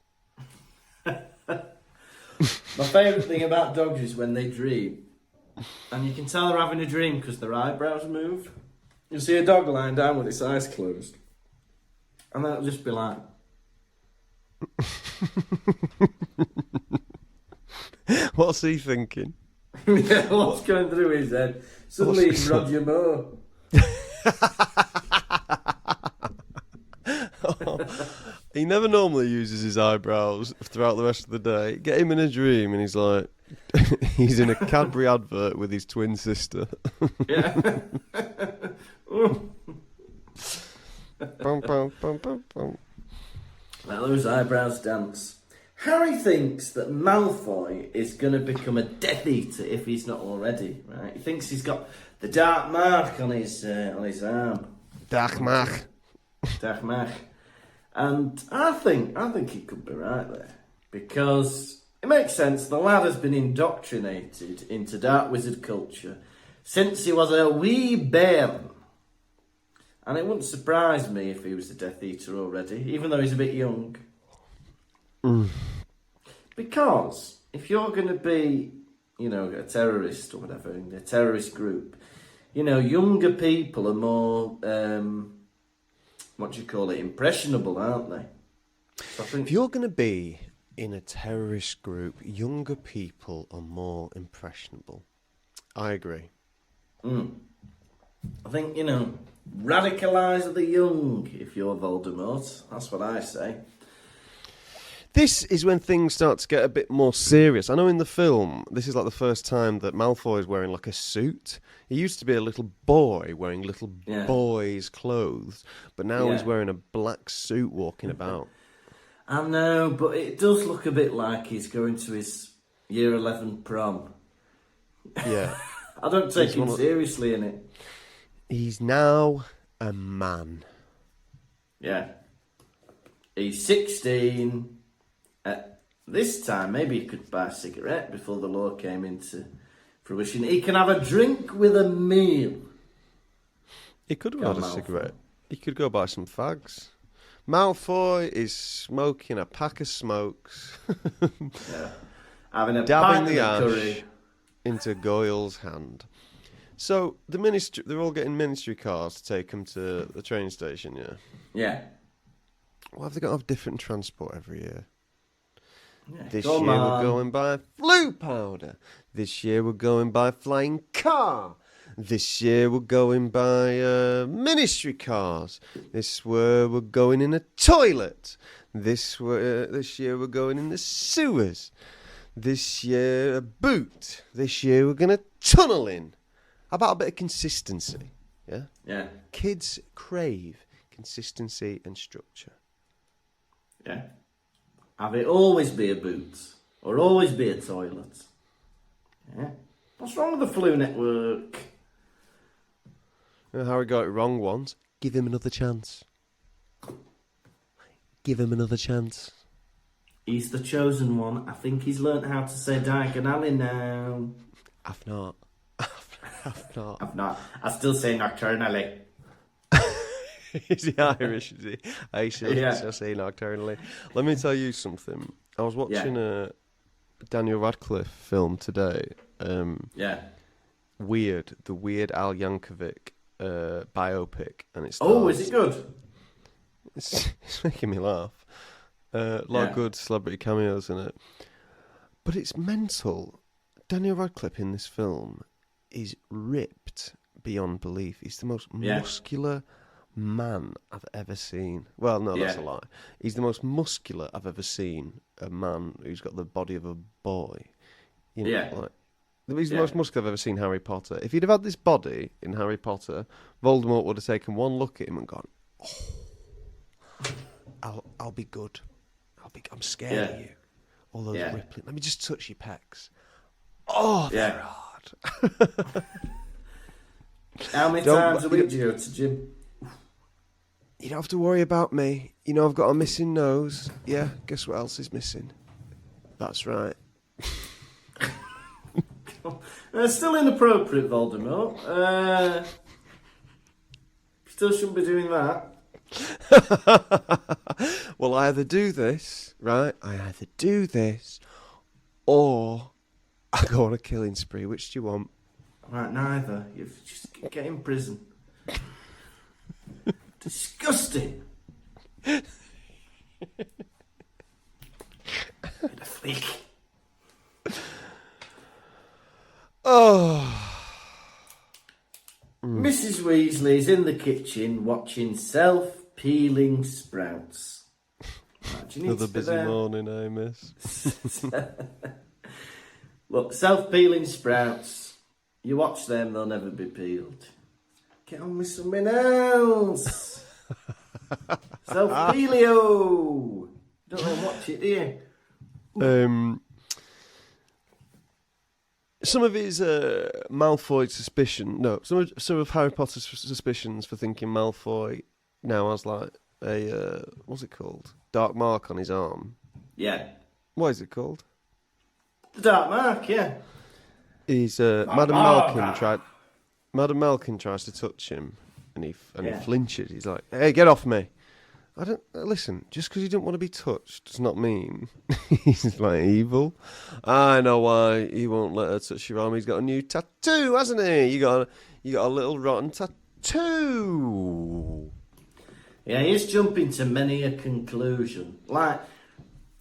My favourite thing about dogs is when they dream. And you can tell they're having a dream because their eyebrows move. You'll see a dog lying down with its eyes closed. And that'll just be like... What's he thinking? Yeah, what's going through his head? Suddenly he's Roger Moore. He never normally uses his eyebrows throughout the rest of the day. Get him in a dream and he's like... he's in a Cadbury advert with his twin sister. Yeah. Bum, bum, bum, bum, bum. Well, those eyebrows dance. Harry thinks that Malfoy is going to become a Death Eater if he's not already, right? He thinks he's got the dark mark on his arm. Dark mark. Dark mark. And I think he could be right there. Because it makes sense, the lad has been indoctrinated into dark wizard culture since he was a wee bairn. And it wouldn't surprise me if he was a Death Eater already, even though he's a bit young. Because if you're going to be, a terrorist or whatever, in a terrorist group, younger people are more, impressionable, aren't they? So I think... If you're going to be in a terrorist group, younger people are more impressionable. I agree. I think, radicalise the young if you're Voldemort. That's what I say. This is when things start to get a bit more serious. I know in the film, this is like the first time that Malfoy is wearing like a suit. He used to be a little boy wearing little boys' clothes, but now he's wearing a black suit walking about. I know, but it does look a bit like he's going to his Year 11 prom. Yeah. I don't take him seriously in it. He's now a man. Yeah. He's 16. At this time, maybe he could buy a cigarette before the law came into fruition. He can have a drink with a meal. He could have had a cigarette. He could go buy some fags. Malfoy is smoking a pack of smokes. Yeah. Having a dabbing the ash curry into Goyle's hand. So the ministry, they're all getting ministry cars to take them to the train station, yeah? Yeah. Why have they got to have different transport every year? Yeah, this year we're going by flu powder. This year we're going by flying car. This year we're going by ministry cars. This year we're going in a toilet. This year we're going in the sewers. This year a boot. This year we're going to tunnel in. How about a bit of consistency? Yeah? Yeah. Kids crave consistency and structure. Yeah. Have it always be a boot. Or always be a toilet. Yeah. What's wrong with the Flu Network? Harry got it wrong once. Give him another chance. Give him another chance. He's the chosen one. I think he's learnt how to say diagonally now. I've not. I've not. I still say nocturnally. Is he Irish? Is he? I still say nocturnally. Let me tell you something. I was watching a Daniel Radcliffe film today. Weird. The Weird Al Yankovic biopic. And it's is it good? It's making me laugh. A lot of good celebrity cameos in it. But it's mental. Daniel Radcliffe in this film is ripped beyond belief. He's the most muscular man I've ever seen. Well, no, that's a lie. He's the most muscular I've ever seen. A man who's got the body of a boy. You know, he's the most muscular I've ever seen Harry Potter. If he'd have had this body in Harry Potter, Voldemort would have taken one look at him and gone, I'll be good. I'm scared of you. All those rippling. Let me just touch your pecs. Oh, they're hard. How many times a week do you go to gym? You don't have to worry about me. You know I've got a missing nose. Yeah, guess what else is missing? That's right. Still inappropriate, Voldemort. Still shouldn't be doing that. Well, I either do this, right? Or I go on a killing spree. Which do you want? Right, neither. You just get in prison. Disgusting. Get a flick. Oh. Mrs. Weasley's in the kitchen watching self-peeling sprouts. Right, another busy morning, I miss. Look, self-peeling sprouts. You watch them, they'll never be peeled. Get on with something else. Self-peelio. Don't want to watch it, do you? Some of his Malfoy suspicion. No, some of Harry Potter's suspicions for thinking Malfoy now has like a what's it called? Dark mark on his arm. Yeah. What is it called? The dark mark. Yeah. He's Madam Malkin tries to touch him, and he flinches. He's like, "Hey, get off me!" I don't listen. Just because you don't want to be touched does not mean he's like evil. I know why he won't let her touch your arm. He's got a new tattoo, hasn't he? You got a little rotten tattoo. Yeah, he's jumping to many a conclusion. Like,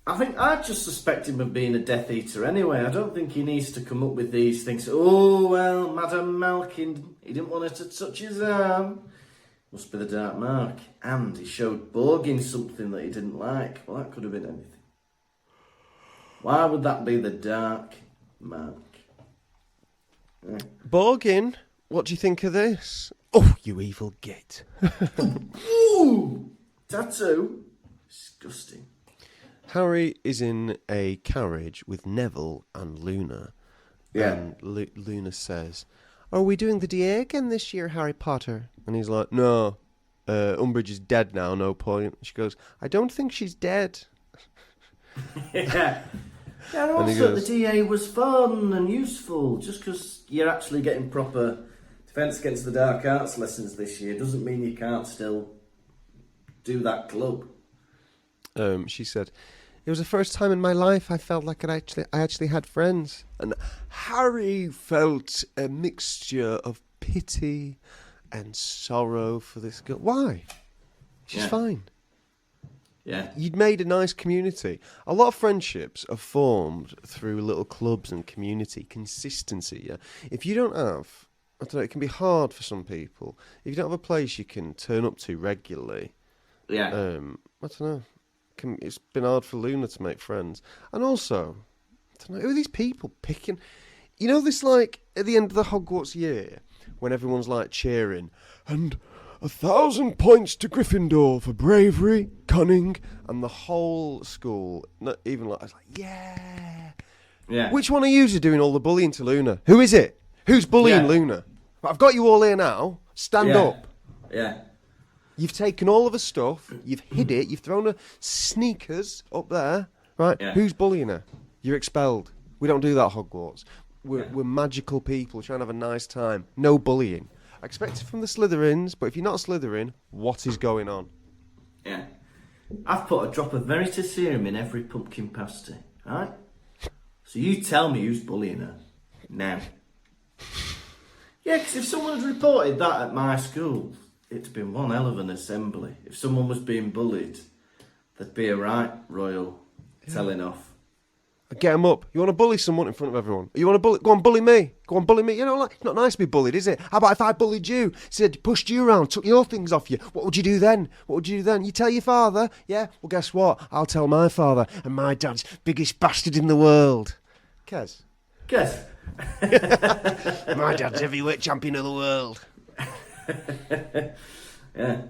I think I just suspect him of being a Death Eater anyway. I don't think he needs to come up with these things. Oh well, Madam Malkin, he didn't want her to touch his arm. Must be the dark mark. And he showed Borgin something that he didn't like. Well, that could have been anything. Why would that be the dark mark? Yeah. Borgin, what do you think of this? Oh, you evil git. Ooh! Tattoo? Disgusting. Harry is in a carriage with Neville and Luna. Yeah. And Luna says, "Are we doing the DA again this year, Harry Potter?" And he's like, "No, Umbridge is dead now, no point." She goes, "I don't think she's dead." Yeah. Yeah, and also the DA was fun and useful. Just because you're actually getting proper Defence Against the Dark Arts lessons this year doesn't mean you can't still do that club. She said, "It was the first time in my life I felt like I actually had friends." And Harry felt a mixture of pity and sorrow for this girl. Why? She's fine. Yeah. You'd made a nice community. A lot of friendships are formed through little clubs and community consistency. Yeah. If you don't have, I don't know, it can be hard for some people. If you don't have a place you can turn up to regularly, Yeah. I don't know. It's been hard for Luna to make friends. And also, I don't know, who are these people picking? You know this, like, at the end of the Hogwarts year, when everyone's, like, cheering, and 1,000 points to Gryffindor for bravery, cunning, and the whole school, not even like, I was like, yeah. Yeah. Which one of you are doing all the bullying to Luna? Who is it? Who's bullying Luna? I've got you all here now. Stand up. Yeah. You've taken all of her stuff, you've hid it, you've thrown her sneakers up there, right? Yeah. Who's bullying her? You're expelled. We don't do that at Hogwarts. We're magical people trying to have a nice time. No bullying. I expect it from the Slytherins, but if you're not a Slytherin, what is going on? Yeah. I've put a drop of Veritaserum in every pumpkin pasty, right? So you tell me who's bullying her now. Yeah, because if someone had reported that at my school, it's been one hell of an assembly. If someone was being bullied, there'd be a right royal telling off. Get them up. You want to bully someone in front of everyone? You want to bully? Go on, bully me. Go on, bully me. You know, like, it's not nice to be bullied, is it? How about if I bullied you? Said, pushed you around, took your things off you. What would you do then? What would you do then? You tell your father? Yeah? Well, guess what? I'll tell my father. And my dad's biggest bastard in the world. Kez. Guess. My dad's heavyweight champion of the world. Yeah.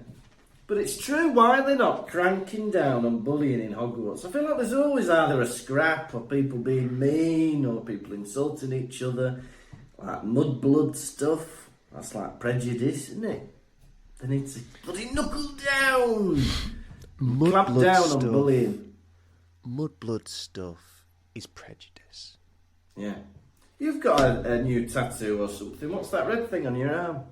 But it's true, why are they not cranking down on bullying in Hogwarts? I feel like there's always either a scrap or people being mean or people insulting each other. Like mudblood stuff. That's like prejudice, isn't it? They need to bloody knuckle down. Clamp down on bullying. Mudblood stuff is prejudice. Yeah. You've got a new tattoo or something. What's that red thing on your arm?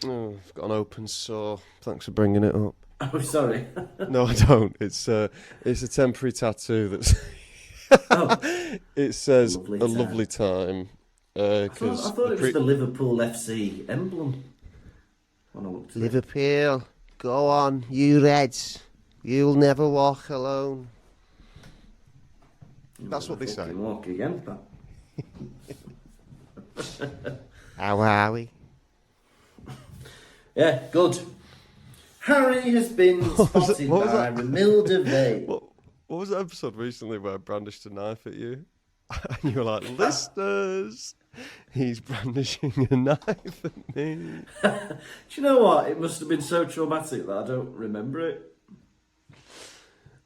Oh, I've got an open sore. Thanks for bringing it up. Oh, sorry. No, I don't. It's a temporary tattoo that's. It says lovely time. I thought it was the Liverpool FC emblem. Liverpool, go on, you Reds. You'll never walk alone. That's what they say. Walk again, pal. How are we? Yeah, good. Harry has been spotted by Romilda Vane. What was that episode recently where I brandished a knife at you? And you were like, listeners, he's brandishing a knife at me. Do you know what? It must have been so traumatic that I don't remember it.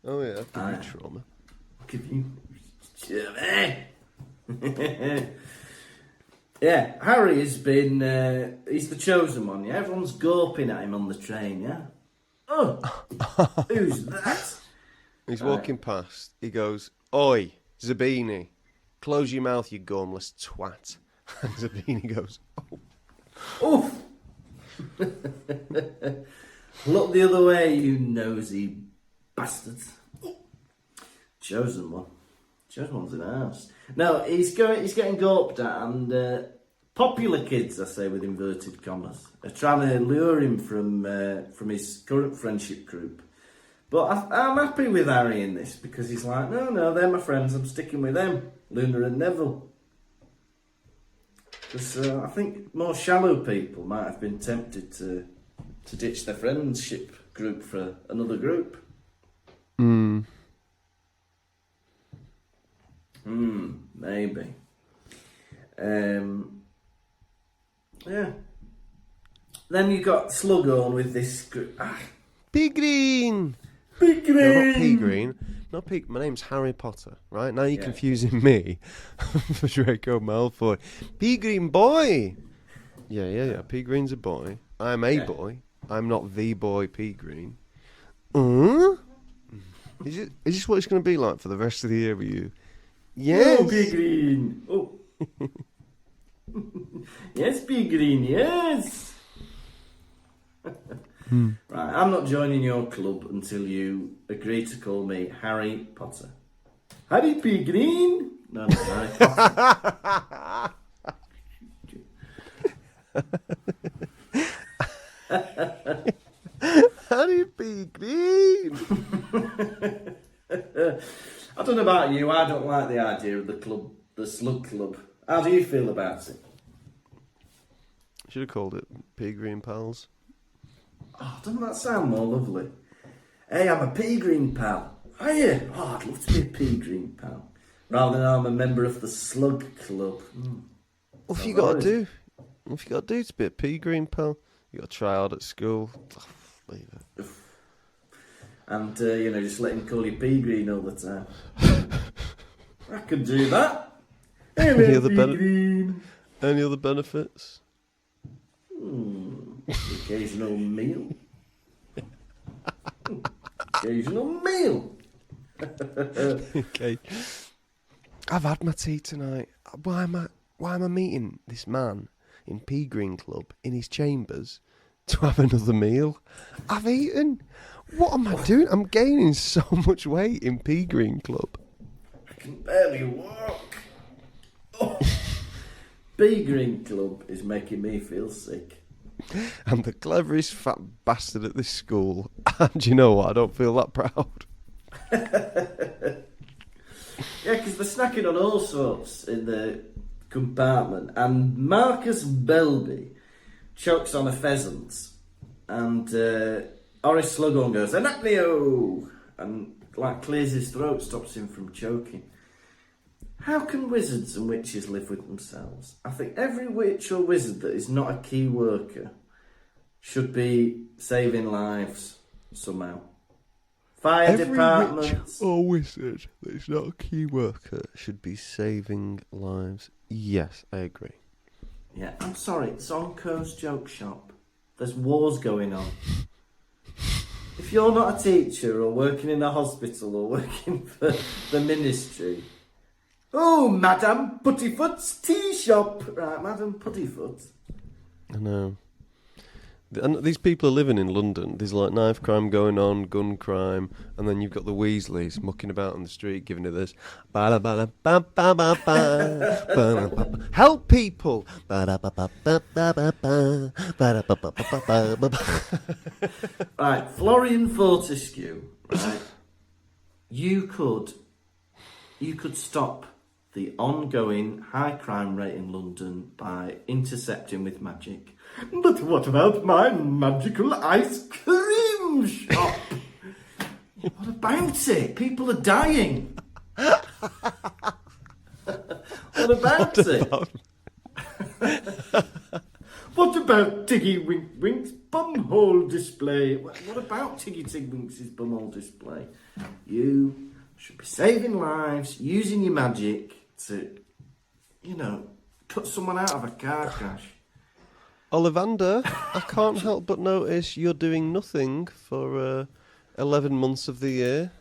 Oh yeah, I've given you trauma. Give you... Yeah, Harry has been, he's the chosen one, yeah? Everyone's gawping at him on the train, yeah? Oh, who's that? He's walking past, he goes, "Oi, Zabini, close your mouth, you gormless twat." And Zabini goes, "Oh." Oof. Look the other way, you nosy bastards. Chosen one. Chosen one's in the house. No, he's getting gawped at, and popular kids, I say with inverted commas, are trying to lure him from his current friendship group. But I'm happy with Harry in this, because he's like, no, they're my friends, I'm sticking with them, Luna and Neville. Because I think more shallow people might have been tempted to ditch their friendship group for another group. Maybe. Yeah. Then you got Slug on with this group. Pea Green! Pea Green! No, not Pea Green. not Pete. My name's Harry Potter, right? Now you're confusing me for Draco Malfoy. Pea Green boy! Yeah. Pea Green's a boy. I'm a boy. I'm not the boy Pea Green. Is this what it's going to be like for the rest of the year with you? Yes! Oh, Pea Green! Oh. Yes, Pea Green, yes! Right, I'm not joining your club until you agree to call me Harry Potter. Harry Pea Green? No, Harry Potter. Harry Pea Green! I don't know about you, I don't like the idea of the club, the Slug Club. How do you feel about it? Should have called it Pea Green Pals. Oh, doesn't that sound more lovely? Hey, I'm a Pea Green pal. Are you? Oh, I'd love to be a Pea Green pal. Rather than I'm a member of the Slug Club. What have you got to do? What have you got to do to be a Pea Green pal? You got to try out at school. Leave it. And, just let him call you Pea Green all the time. I could do that. Hey, Any other benefits? Occasional meal. Occasional meal. Okay. I've had my tea tonight. Why am I meeting this man in Pea Green Club in his chambers to have another meal? I've eaten. What am I doing? I'm gaining so much weight in Pea Green Club. I can barely walk. Oh. Pea Green Club is making me feel sick. I'm the cleverest fat bastard at this school. And you know what? I don't feel that proud. Yeah, because they're snacking on all sorts in the compartment. And Marcus Belby chokes on a pheasant. And Horace Slughorn goes, "Anacneo!" And clears his throat, stops him from choking. How can wizards and witches live with themselves? I think every witch or wizard that is not a key worker should be saving lives somehow. Fire departments. Every witch or wizard that is not a key worker should be saving lives. Yes, I agree. Yeah, I'm sorry, it's Onko's joke shop. There's wars going on. If you're not a teacher or working in a hospital or working for the ministry... Oh, Madame Puttyfoot's tea shop. Right, Madame Puttyfoot. I know. And these people are living in London. There's like knife crime going on, gun crime, and then you've got the Weasleys mucking about on the street giving it this. Help people! Right, Florian Fortescue, right? You could stop the ongoing high crime rate in London by intercepting with magic. But what about my magical ice cream shop? What about it? People are dying. What about it? What about Tiggy Wink Wink's bumhole display? What about Tiggy Tig Wink's bumhole display? You should be saving lives, using your magic to, cut someone out of a car crash. Ollivander, I can't help but notice you're doing nothing for 11 months of the year.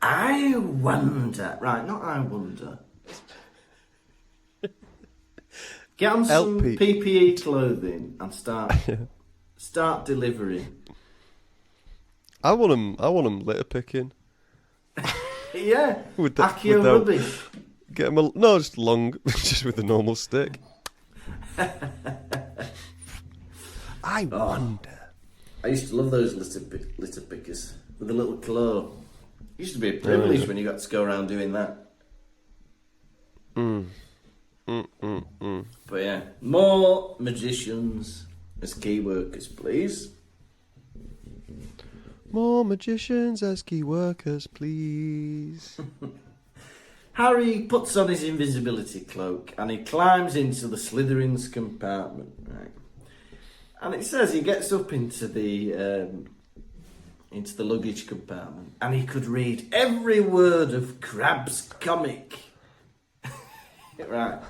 I wonder. Right, not I wonder. Get on some PPE clothing and start delivering. I want them litter picking. Yeah, Accio rubbish. Get them just long, just with a normal stick. I wonder. I used to love those litter pickers with a little claw. It used to be a privilege when you got to go around doing that. But yeah, more magicians as key workers, please. More magicians as key workers, please. Harry puts on his invisibility cloak and he climbs into the Slytherin's compartment. Right, and it says he gets up into the into the luggage compartment, and he could read every word of Crabbe's comic. Right.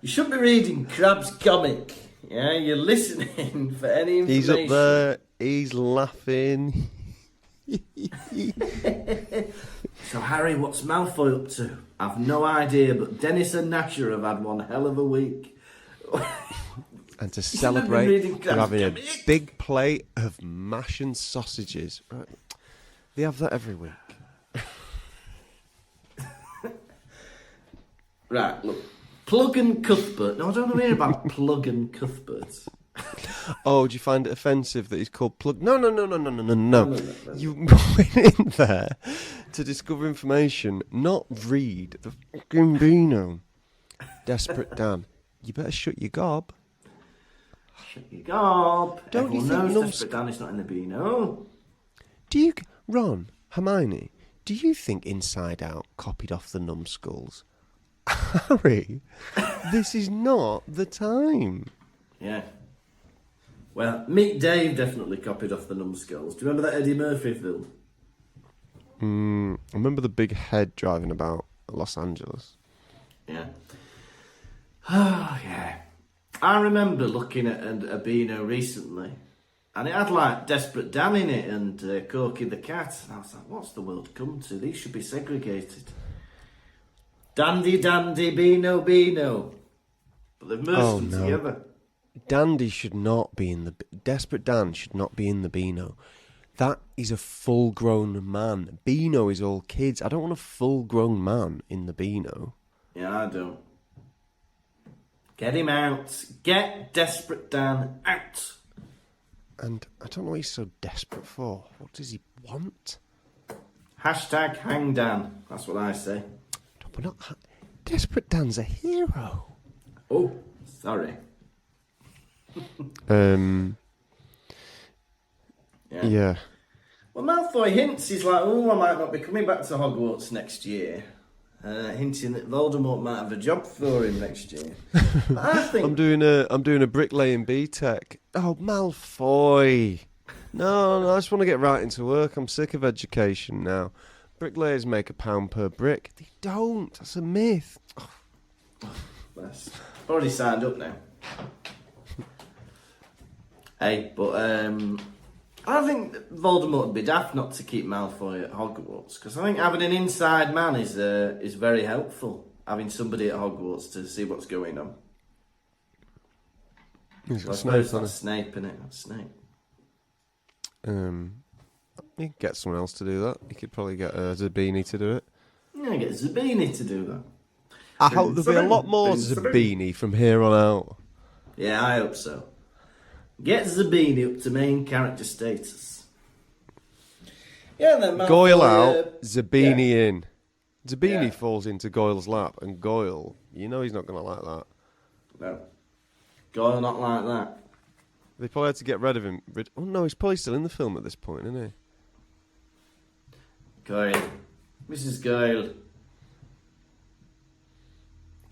You shouldn't be reading Crabbe's comic. Yeah, you're listening for any information. He's up there, he's laughing. So, Harry, what's Malfoy up to? I've no idea, but Dennis and Nasher have had one hell of a week. And to celebrate, they're having a comic. big plate of mash and sausages. Right. They have that every week. Right, look. Plug and Cuthbert. No, I don't want to hear about Plug and Cuthbert. Oh, do you find it offensive that he's called Plug? No. You went in there to discover information, not read the fucking Beano. Desperate Dan. You better shut your gob. Shut your gob. Don't Everyone you think knows Desperate Dan is not in the Beano. Ron, Hermione, do you think Inside Out copied off the numbskulls? Harry, this is not the time. Yeah. Well, Meet Dave definitely copied off the numbskulls. Do you remember that Eddie Murphy film? I remember the big head driving about Los Angeles. Yeah. Oh, yeah. I remember looking at a Beano recently, and it had like Desperate Dan in it and Corky the Cat. And I was like, what's the world come to? These should be segregated. Dandy, Beano. But they've merged them together. Dandy should not be in the... Desperate Dan should not be in the Beano. That is a full-grown man. Beano is all kids. I don't want a full-grown man in the Beano. Yeah, I don't. Get him out. Get Desperate Dan out. And I don't know what he's so desperate for. What does he want? Hashtag hang Dan. That's what I say. We're not... Desperate Dan's a hero. Oh, sorry. Yeah. Well, Malfoy hints he's like, oh, I might not be coming back to Hogwarts next year. Hinting that Voldemort might have a job for him next year. But I think I'm doing a bricklaying BTEC. Oh, Malfoy. No, I just want to get right into work. I'm sick of education now. Bricklayers make £1 per brick. They don't. That's a myth. Oh. I've already signed up now. Hey, but I think Voldemort would be daft not to keep Malfoy at Hogwarts, because I think having an inside man is very helpful. Having somebody at Hogwarts to see what's going on. He's got Snape on it. Snape, innit? That's Snape. You could get someone else to do that. You could probably get Zabini to do it. Yeah, get Zabini to do that. I hope there'll be a lot more Zabini from here on out. Yeah, I hope so. Get Zabini up to main character status. Yeah, and then Malfoy, Goyle out, Zabini in. Zabini falls into Goyle's lap, and Goyle, you know he's not going to like that. No. Goyle not like that. They probably had to get rid of him. Oh no, he's probably still in the film at this point, isn't he? Goyle. Mrs. Goyle.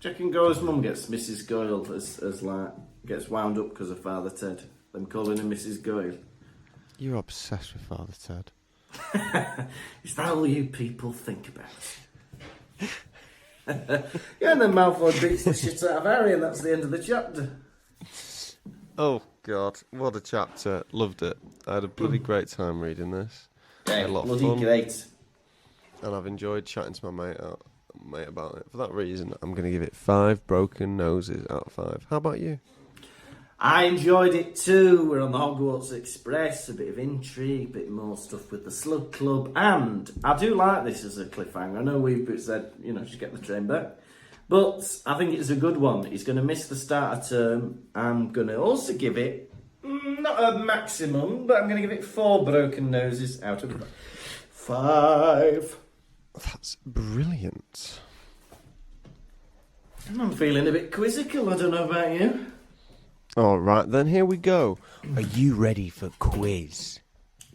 Do you reckon Goyle's mum gets Mrs. Goyle as like, gets wound up because of Father Ted? Them calling her Mrs. Goyle. You're obsessed with Father Ted. Is that all you people think about? Yeah, and then Malfoy beats the shit out of Harry, and that's the end of the chapter. Oh, God. What a chapter. Loved it. I had a bloody great time reading this. Yeah, a lot bloody of fun. great. And I've enjoyed chatting to my mate about it. For that reason, I'm going to give it 5 broken noses out of 5. How about you? I enjoyed it too. We're on the Hogwarts Express, a bit of intrigue, a bit more stuff with the Slug Club, and I do like this as a cliffhanger. I know we've said, just get the train back, but I think it's a good one. He's going to miss the start of term. I'm going to also give it, not a maximum, but I'm going to give it 4 broken noses out of 5. That's brilliant. I'm feeling a bit quizzical, I don't know about you. All right, then here we go. Are you ready for quiz?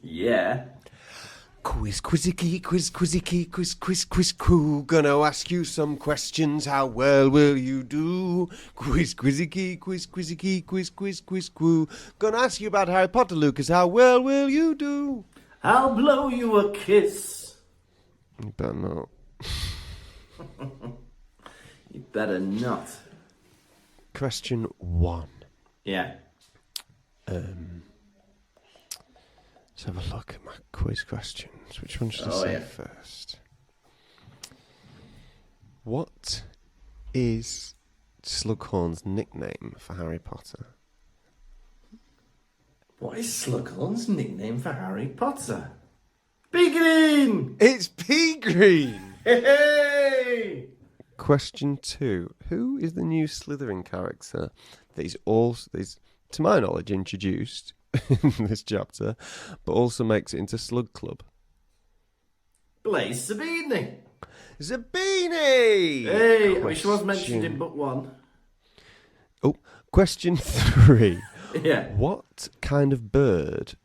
Yeah. Quiz, cool. Gonna ask you some questions. How well will you do? Quiz, cool. Gonna ask you about Harry Potter, Lucas. How well will you do? I'll blow you a kiss. You better not. You better not. Question 1. Yeah. Let's have a look at my quiz questions. Which one should I say first? What is Slughorn's nickname for Harry Potter? What is Slughorn's nickname for Harry Potter? Peagreen! It's Peagreen! Hey! Question 2. Who is the new Slytherin character that is, to my knowledge, introduced in this chapter, but also makes it into Slug Club? Blaise Zabini! Zabini! Hey, which was mentioned in book 1. Oh, question 3. Yeah. What kind of bird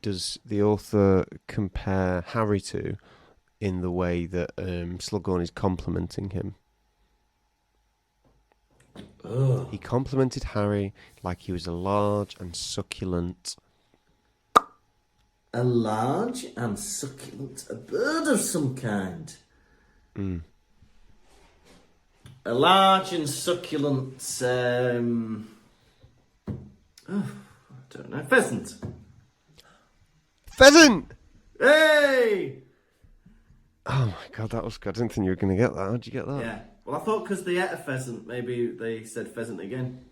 does the author compare Harry to in the way that Slughorn is complimenting him? Oh. He complimented Harry like he was a large and succulent... A large and succulent, a bird of some kind. Mm. A large and succulent, I don't know, pheasant. Pheasant! Hey! Oh my god, that was good. I didn't think you were going to get that. How'd you get that? Yeah. Well, I thought because they ate a pheasant, maybe they said pheasant again.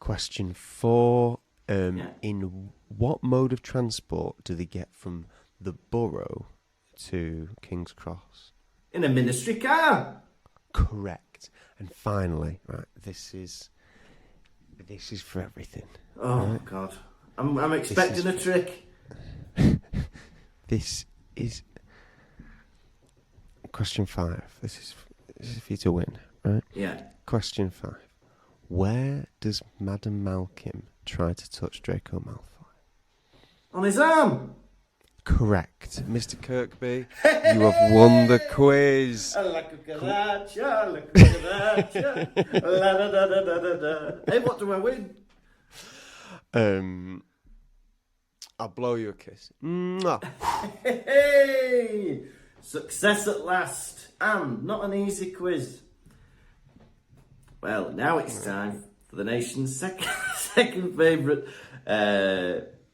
Question 4. In what mode of transport do they get from the borough to King's Cross? In a ministry car. Correct. And finally, right, this is for everything. Oh, right? God. I'm expecting a trick. This is question 5. This is for you to win, right? Yeah. Question 5. Where does Madame Malkin try to touch Draco Malfoy? On his arm. Correct. Mr. Kirkby, you have won the quiz. La cucaracha, la cucaracha, la da da da da da da. Hey, what do I win? I'll blow you a kiss. Mwah. Hey! Success at last. And not an easy quiz. Well, now it's time for the nation's second favourite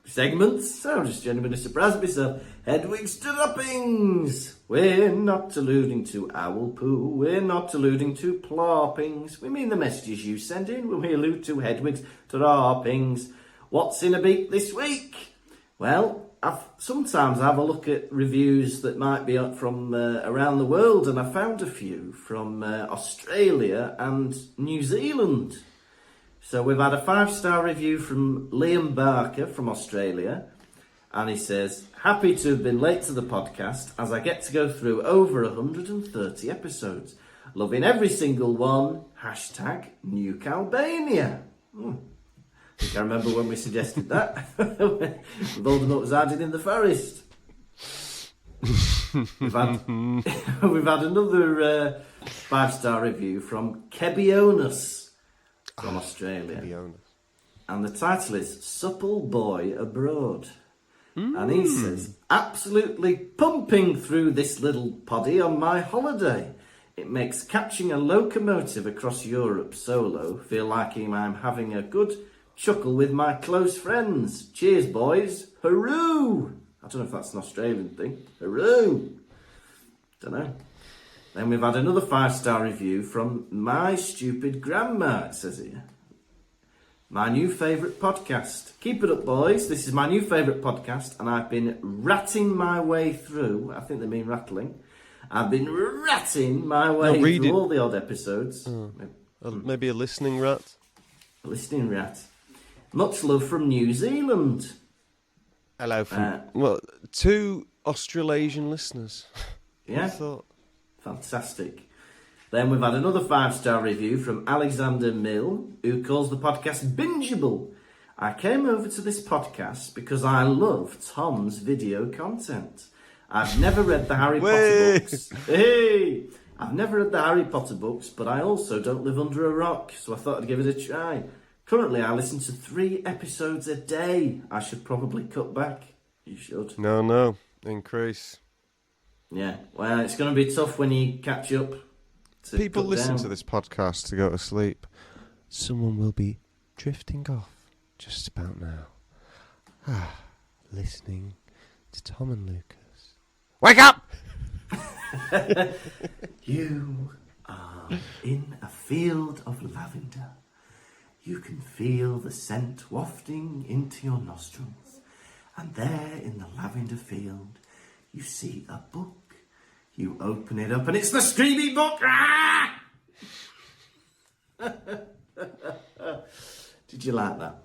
segments. I'm just genuinely surprised myself. Hedwig's droppings. We're not alluding to owl poo. We're not alluding to ploppings. We mean the messages you send in when we allude to Hedwig's droppings. What's in a beak this week? Well, sometimes I have a look at reviews that might be from around the world, and I found a few from Australia and New Zealand. So we've had a 5-star review from Liam Barker from Australia, and he says, happy to have been late to the podcast as I get to go through over 130 episodes. Loving every single one. #Nuke Albania. I think I remember when we suggested that. Voldemort was hiding in the forest. We've had another 5-star review from Kebionus from Australia. Kebionus. And the title is Supple Boy Abroad. And he says, absolutely pumping through this little poddy on my holiday. It makes catching a locomotive across Europe solo feel like I'm having a good chuckle with my close friends. Cheers, boys. Hooroo! I don't know if that's an Australian thing. Hooroo! Don't know. Then we've had another 5-star review from My Stupid Grandma, it says here. My new favourite podcast. Keep it up, boys. This is my new favourite podcast, and I've been ratting my way through. I think they mean rattling. I've been ratting my way through all the odd episodes. Maybe a listening rat? A listening rat. Much love from New Zealand. Hello from 2 Australasian listeners. Yeah. I thought. Fantastic. Then we've had another 5-star review from Alexander Mill, who calls the podcast bingeable. I came over to this podcast because I love Tom's video content. I've never read the Harry Potter books. Hey! I've never read the Harry Potter books, but I also don't live under a rock, so I thought I'd give it a try. Currently, I listen to 3 episodes a day. I should probably cut back. You should. No. Increase. Yeah. Well, it's going to be tough when you catch up. People listen to this podcast to go to sleep. Someone will be drifting off just about now. Listening to Tom and Lucas. Wake up! You are in a field of lavender. You can feel the scent wafting into your nostrils. And there in the lavender field, you see a book. You open it up and it's the Screamy book! Ah! Did you like that?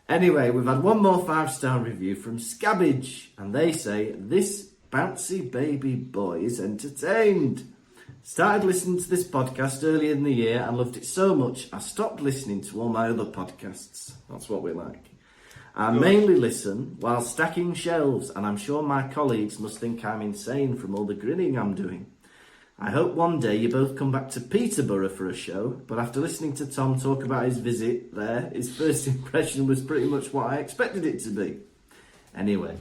Anyway, we've had one more 5-star review from Scabbage. And they say, this bouncy baby boy is entertained. Started listening to this podcast earlier in the year and loved it so much I stopped listening to all my other podcasts. That's what we like. I mainly listen while stacking shelves, and I'm sure my colleagues must think I'm insane from all the grinning I'm doing. I hope one day you both come back to Peterborough for a show, but after listening to Tom talk about his visit there, his first impression was pretty much what I expected it to be. Anyway,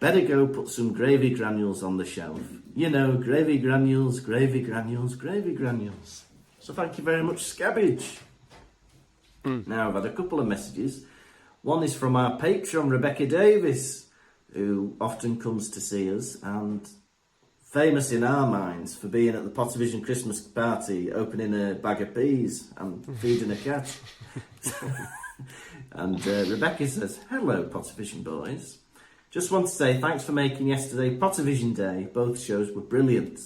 better go put some gravy granules on the shelf. You know, gravy granules, gravy granules, gravy granules. So thank you very much, Scabbage. Now, I've had a couple of messages. One is from our patron, Rebecca Davis, who often comes to see us and famous in our minds for being at the Pottervision Christmas party, opening a bag of peas and feeding a cat. And Rebecca says, hello, Pottervision boys. Just want to say thanks for making yesterday Pottervision Day. Both shows were brilliant.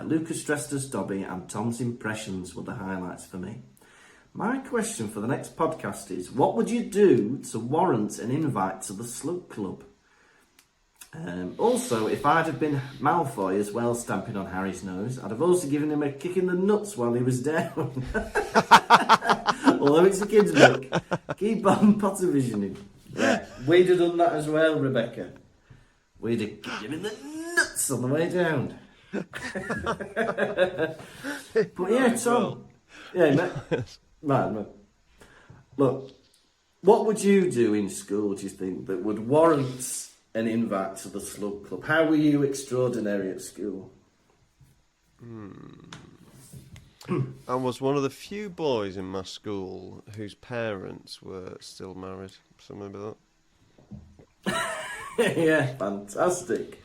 Lucas dressed as Dobby and Tom's impressions were the highlights for me. My question for the next podcast is, what would you do to warrant an invite to the Slug Club? Also, if I'd have been Malfoy as well, stamping on Harry's nose, I'd have also given him a kick in the nuts while he was down. Although it's a kid's book, keep on Pottervisioning. Yeah, we'd have done that as well, Rebecca. We'd have kicked him in the nuts on the way down. But yeah, Tom. Yeah, man. Look, what would you do in school, do you think, that would warrant an invite to the Slug Club? How were you extraordinary at school? I was one of the few boys in my school whose parents were still married. So maybe that. Yeah, fantastic.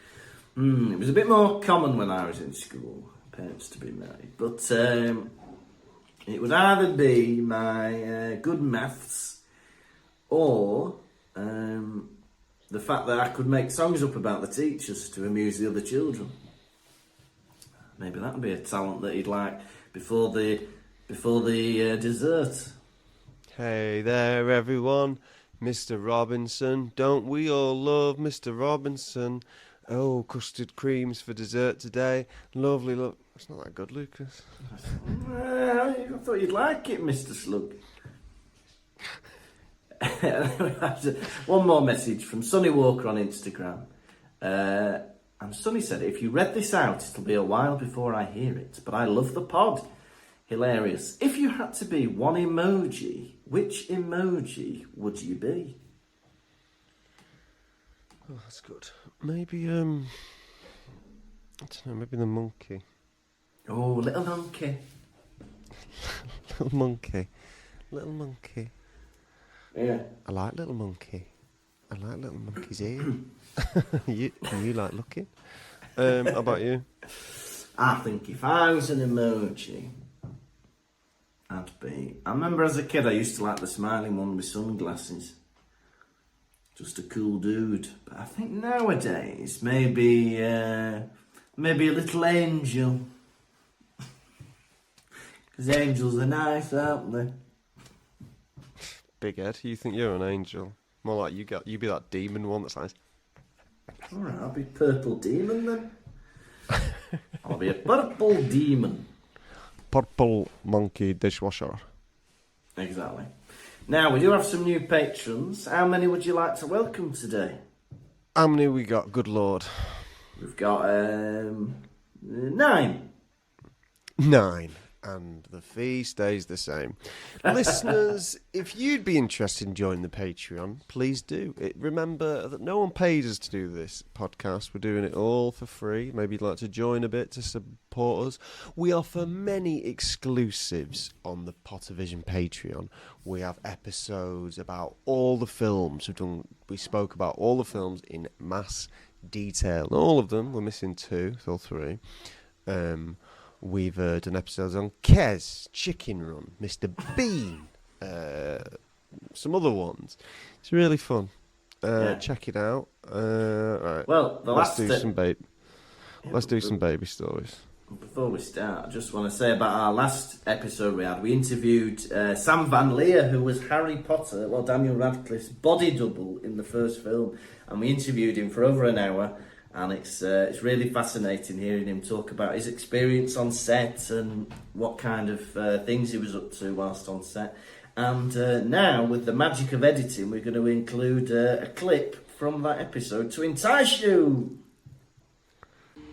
It was a bit more common when I was in school, parents to be married. But it would either be my good maths or the fact that I could make songs up about the teachers to amuse the other children. Maybe that would be a talent that he'd like before the dessert. Hey there, everyone. Mr. Robinson. Don't we all love Mr. Robinson? Oh, custard creams for dessert today. Lovely, look. It's not that good, Lucas. I thought you'd like it, Mr. Slug. One more message from Sonny Walker on Instagram. And Sonny said, if you read this out, it'll be a while before I hear it, but I love the pod. Hilarious. If you had to be one emoji, which emoji would you be? Oh, that's good. Maybe, I don't know, maybe the monkey. Oh, little monkey. Little monkey. Little monkey. Yeah. I like little monkey. I like little monkey's ear. you like looking? How about you? I think if I was an emoji, I'd be... I remember as a kid I used to like the smiling one with sunglasses. Just a cool dude. But I think nowadays, maybe a little angel. Because angels are nice, aren't they? Big Ed, you think you're an angel? More like you be that demon one that's like... Alright, I'll be purple demon then. I'll be a purple demon. Purple monkey dishwasher. Exactly. Now, we do have some new patrons. How many would you like to welcome today? How many we got, good lord? We've got 9. 9. and the fee stays the same. Listeners, if you'd be interested in joining the Patreon, please do. Remember that no one pays us to do this podcast. We're doing it all for free. Maybe you'd like to join a bit to support us. We offer many exclusives on the Pottervision Patreon. We have episodes about all the films. We spoke about all the films in mass detail. All of them. We're missing 2, so 3. We've done episodes on Kez, Chicken Run, Mr. Bean, some other ones. It's really fun. Check it out. Right. Well, let's do some baby stories. Before we start, I just want to say about our last episode we interviewed Sam Van Leer, who was Harry Potter, Daniel Radcliffe's body double in the first film, and we interviewed him for over an hour. And it's really fascinating hearing him talk about his experience on set and what kind of things he was up to whilst on set. And now, with the magic of editing, we're going to include a clip from that episode to entice you.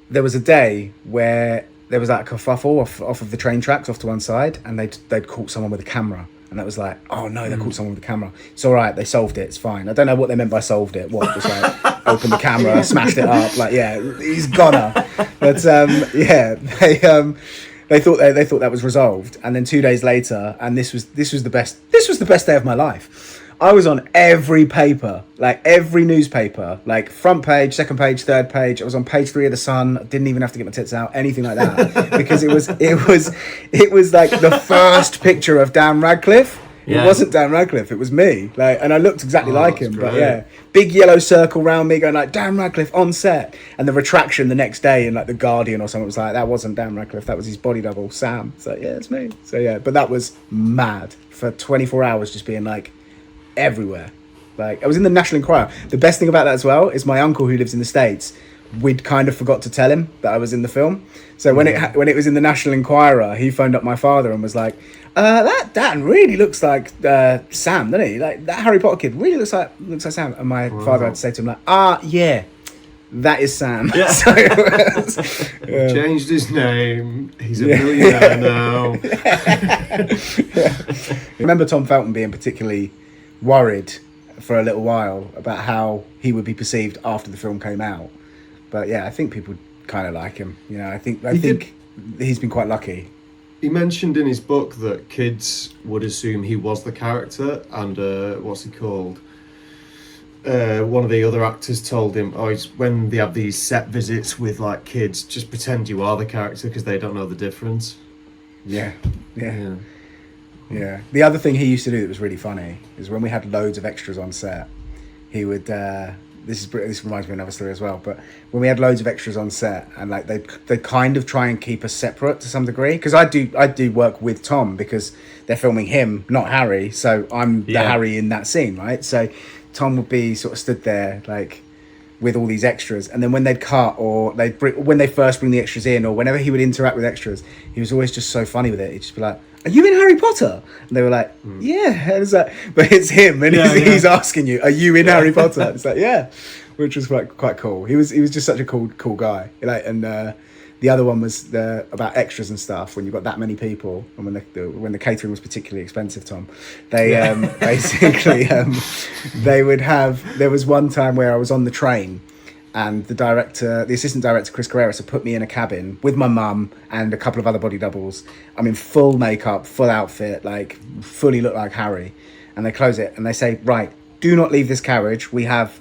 There was a day where there was like a kerfuffle off of the train tracks off to one side, and they'd caught someone with a camera. And that was like, oh no, they caught someone with a camera. It's all right, they solved it, it's fine. I don't know what they meant by solved it. What, just like opened the camera, smashed it up, like yeah, he's goner. But they thought that was resolved. And then 2 days later, and this was the best day of my life. I was on every paper, like every newspaper, like front page, second page, third page. I was on page 3 of the Sun. I didn't even have to get my tits out, anything like that, because it was like the first picture of Dan Radcliffe. Yeah. It wasn't Dan Radcliffe, it was me. Like, and I looked exactly like him. But yeah, big yellow circle around me, going like Dan Radcliffe on set. And the retraction the next day in like the Guardian or something was like, that wasn't Dan Radcliffe, that was his body double, Sam. So yeah, it's me. So yeah, but that was mad for 24 hours, just being like everywhere. Like, I was in the National Enquirer. The best thing about that as well is my uncle, who lives in the States, we'd kind of forgot to tell him that I was in the film. So when it was in the National Enquirer, he phoned up my father and was like, that Dan really looks like Sam, doesn't he? Like, that Harry Potter kid really looks like Sam. And my father had to say to him like, yeah, that is Sam. Yeah. So, changed his name. He's a millionaire now. I remember Tom Felton being particularly worried for a little while about how he would be perceived after the film came out. But yeah, I think people kind of like him. You know, I think he's been quite lucky. He mentioned in his book that kids would assume he was the character, and what's he called? One of the other actors told him, when they have these set visits with like kids, just pretend you are the character because they don't know the difference. Yeah. The other thing he used to do that was really funny is when we had loads of extras on set, he would. This reminds me of another story as well. But when we had loads of extras on set, and like they kind of try and keep us separate to some degree, because I do work with Tom because they're filming him, not Harry. So I'm the Harry in that scene, right? So Tom would be sort of stood there like with all these extras, and then when they'd cut or when they first bring the extras in, or whenever he would interact with extras, he was always just so funny with it. He'd just be like, "Are you in Harry Potter?" And they were like, "Yeah." And it's like, but it's him, and he's asking you, "Are you in Harry Potter?" And it's like, "Yeah," which was quite cool. He was just such a cool guy. Like, and the other one was about extras and stuff. When you've got that many people, and when the catering was particularly expensive, Tom, they basically they would have. There was one time where I was on the train, and the assistant director Chris Carreras had put me in a cabin with my mum and a couple of other body doubles. I'm in full makeup, full outfit, like fully look like Harry. And they close it and they say, "Right, do not leave this carriage. We have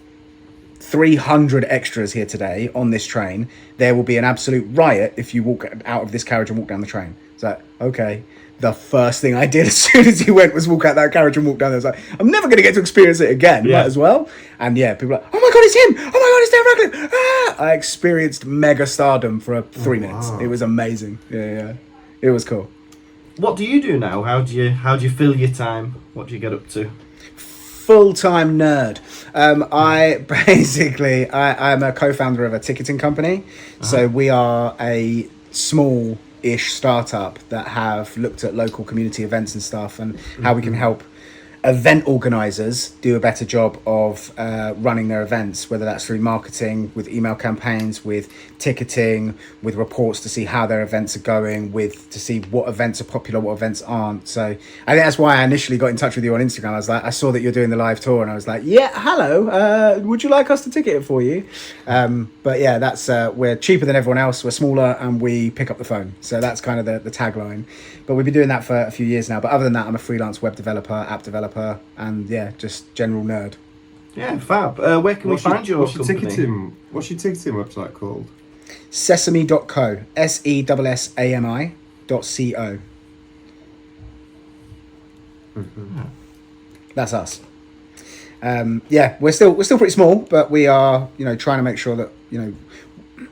300 extras here today on this train. There will be an absolute riot if you walk out of this carriage and walk down the train." It's like, okay. The first thing I did as soon as he went was walk out that carriage and walk down there. I was like, I'm never going to get to experience it again. Might as well. And yeah, people are like, "Oh my God, it's him. Oh my God, it's Dan Radcliffe." Ah! I experienced mega stardom for 3 minutes. Wow. It was amazing. Yeah. It was cool. What do you do now? How do you fill your time? What do you get up to? Full-time nerd. I'm a co-founder of a ticketing company. So we are a small-ish startup that have looked at local community events and stuff and how we can help event organisers do a better job of running their events, whether that's through marketing, with email campaigns, with ticketing, with reports to see how their events are going, to see what events are popular, what events aren't. So I think that's why I initially got in touch with you on Instagram. I was like, I saw that you're doing the live tour, and I was like, yeah, hello, would you like us to ticket it for you? But yeah, that's we're cheaper than everyone else, we're smaller, and we pick up the phone. So that's kind of the tagline. But we've been doing that for a few years now. But other than that, I'm a freelance web developer, app developer, and yeah, just general nerd. Yeah, fab. Where can we find your company? What's your ticketing website called? Sesame.co. SESAMI.co. Mm-hmm. That's us. Yeah, we're still pretty small, but we are, trying to make sure that,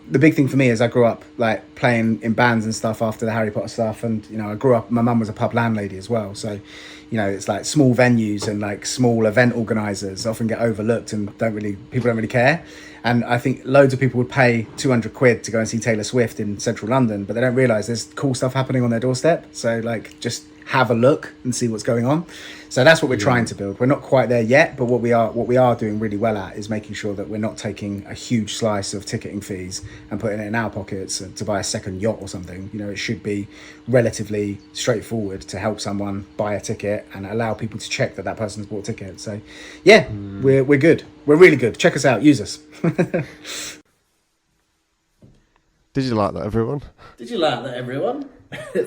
the big thing for me is I grew up like playing in bands and stuff after the Harry Potter stuff, and I grew up. My mum was a pub landlady as well, so it's like small venues and like small event organisers often get overlooked and people don't really care. And I think loads of people would pay £200 to go and see Taylor Swift in central London, but they don't realise there's cool stuff happening on their doorstep. So like just have a look and see what's going on. So that's what we're trying to build. We're not quite there yet, but what we are doing really well at is making sure that we're not taking a huge slice of ticketing fees and putting it in our pockets to buy a second yacht or something. It should be relatively straightforward to help someone buy a ticket and allow people to check that person's bought a ticket. So yeah, we're good. We're really good. Check us out. Use us. Did you like that, everyone? Did you like that, everyone?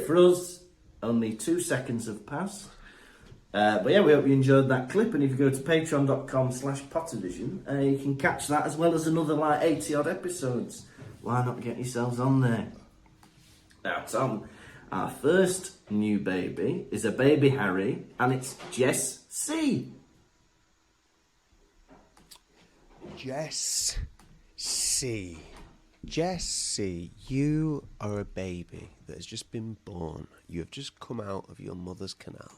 For us, only 2 seconds have passed. But yeah, we hope you enjoyed that clip. And if you go to patreon.com/Pottervision, you can catch that as well as another like 80 odd episodes. Why not get yourselves on there? Now, Tom, our first new baby is a baby Harry, and it's Jess C. Jess C. Jess C, you are a baby that has just been born. You have just come out of your mother's canal.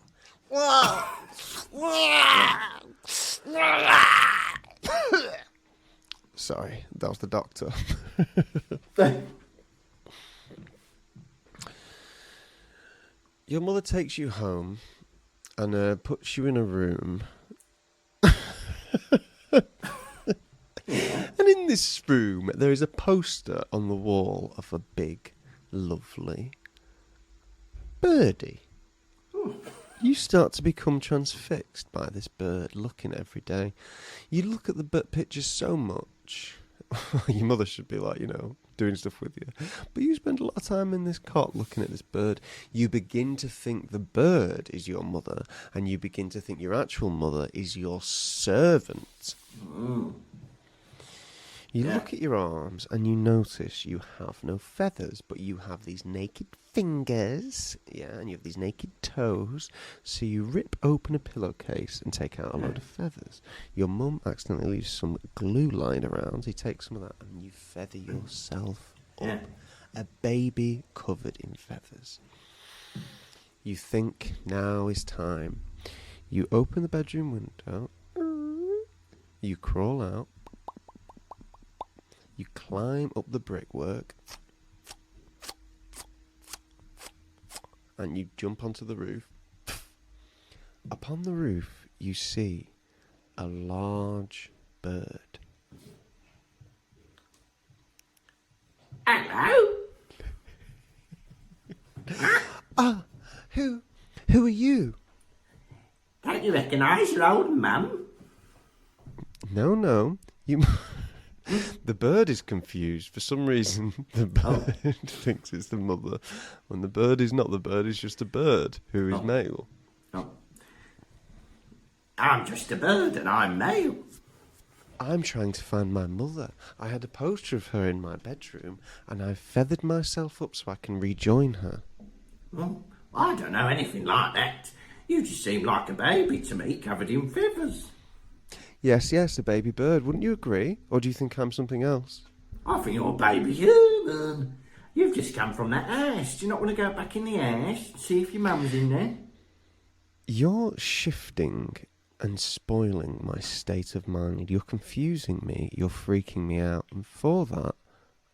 Sorry, that was the doctor. Your mother takes you home and puts you in a room. And in this room, there is a poster on the wall of a big, lovely birdie. You start to become transfixed by this bird, looking every day. You look at the pictures so much. Your mother should be like, doing stuff with you. But you spend a lot of time in this cot looking at this bird. You begin to think the bird is your mother, and you begin to think your actual mother is your servant. You look at your arms and you notice you have no feathers, but you have these naked fingers, and you have these naked toes. So you rip open a pillowcase and take out a load of feathers. Your mum accidentally leaves some glue lying around. You take some of that and you feather yourself up. A baby covered in feathers. You think now is time. You open the bedroom window. You crawl out. You climb up the brickwork and you jump onto the roof. Upon the roof, you see a large bird. Hello? Who are you? Don't you recognise your old mum? No, you... The bird is confused. For some reason, the bird thinks it's the mother, when the bird is not the bird, it's just a bird who is male. Oh. I'm just a bird and I'm male. I'm trying to find my mother. I had a poster of her in my bedroom, and I've feathered myself up so I can rejoin her. Well, I don't know anything like that. You just seem like a baby to me, covered in feathers. Yes, a baby bird. Wouldn't you agree? Or do you think I'm something else? I think you're a baby human. You've just come from that ash. Do you not want to go back in the ash and see if your mum's in there? You're shifting and spoiling my state of mind. You're confusing me. You're freaking me out. And for that,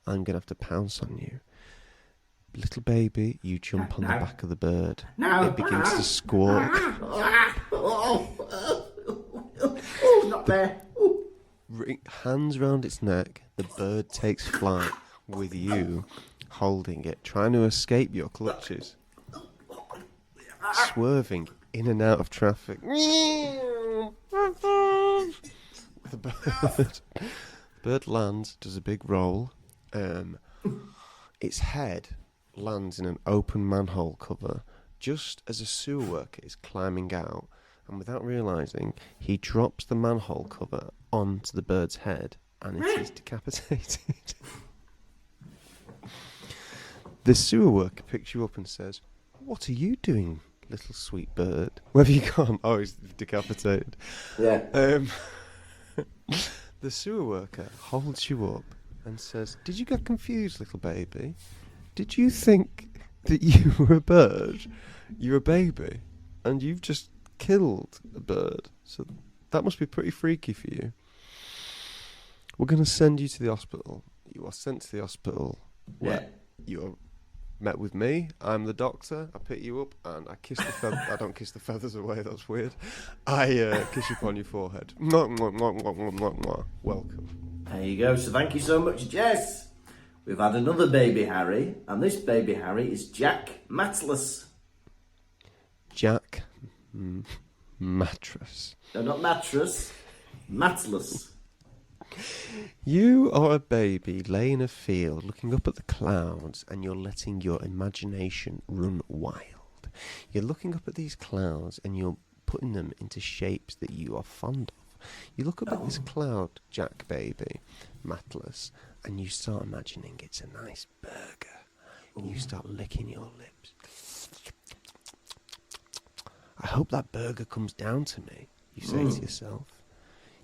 I'm going to have to pounce on you. Little baby, you jump on the back of the bird. No. It begins to squawk. Oh, not there. Oh. Hands round its neck, the bird takes flight with you holding it, trying to escape your clutches. Swerving in and out of traffic. The bird lands, does a big roll. Its head lands in an open manhole cover just as a sewer worker is climbing out, and without realising, he drops the manhole cover onto the bird's head, and it is decapitated. The sewer worker picks you up and says, "What are you doing, little sweet bird? Where have you gone?" Oh, he's decapitated. Yeah. The sewer worker holds you up and says, "Did you get confused, little baby? Did you think that you were a bird? You're a baby, and you've just killed a bird. So that must be pretty freaky for you. We're going to send you to the hospital. You are sent to the hospital where you're met with me. I'm the doctor. I pick you up and I kiss the feathers. I don't kiss the feathers away. That's weird. I kiss you upon your forehead. Welcome." There you go. So thank you so much, Jess. We've had another baby Harry, and this baby Harry is Jack Mattless. Jack Mattress. No, not mattress. Mattless. You are a baby laying in a field looking up at the clouds, and you're letting your imagination run wild. You're looking up at these clouds and you're putting them into shapes that you are fond of. You look up at this cloud, Jack baby, Mattless, and you start imagining it's a nice burger. And you start licking your lips. I hope that burger comes down to me, you say to yourself.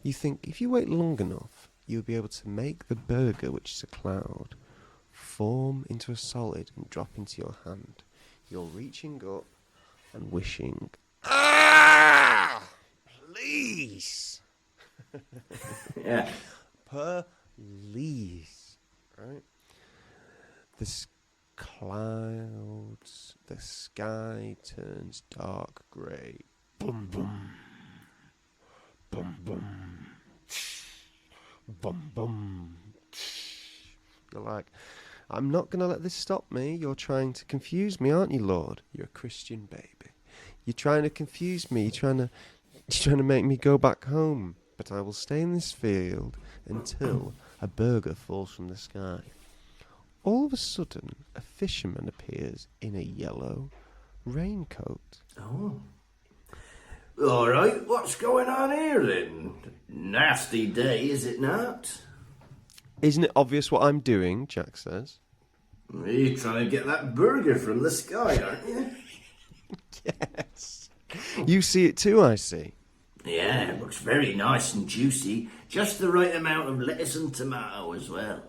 You think if you wait long enough, you'll be able to make the burger, which is a cloud, form into a solid and drop into your hand. You're reaching up and wishing, "Ah! Please!" Yeah. Please. Right? Clouds, the sky turns dark grey. Boom, boom. Boom, boom. Boom, boom. You're like, "I'm not going to let this stop me. You're trying to confuse me, aren't you, Lord? You're a Christian baby. You're trying to confuse me. You're trying to make me go back home. But I will stay in this field until a burger falls from the sky." All of a sudden, a fisherman appears in a yellow raincoat. Oh. All right, what's going on here then? Nasty day, is it not? "Isn't it obvious what I'm doing?" Jack says. You're trying to get that burger from the sky, aren't you? Yes. You see it too, I see. Yeah, it looks very nice and juicy. Just the right amount of lettuce and tomato as well.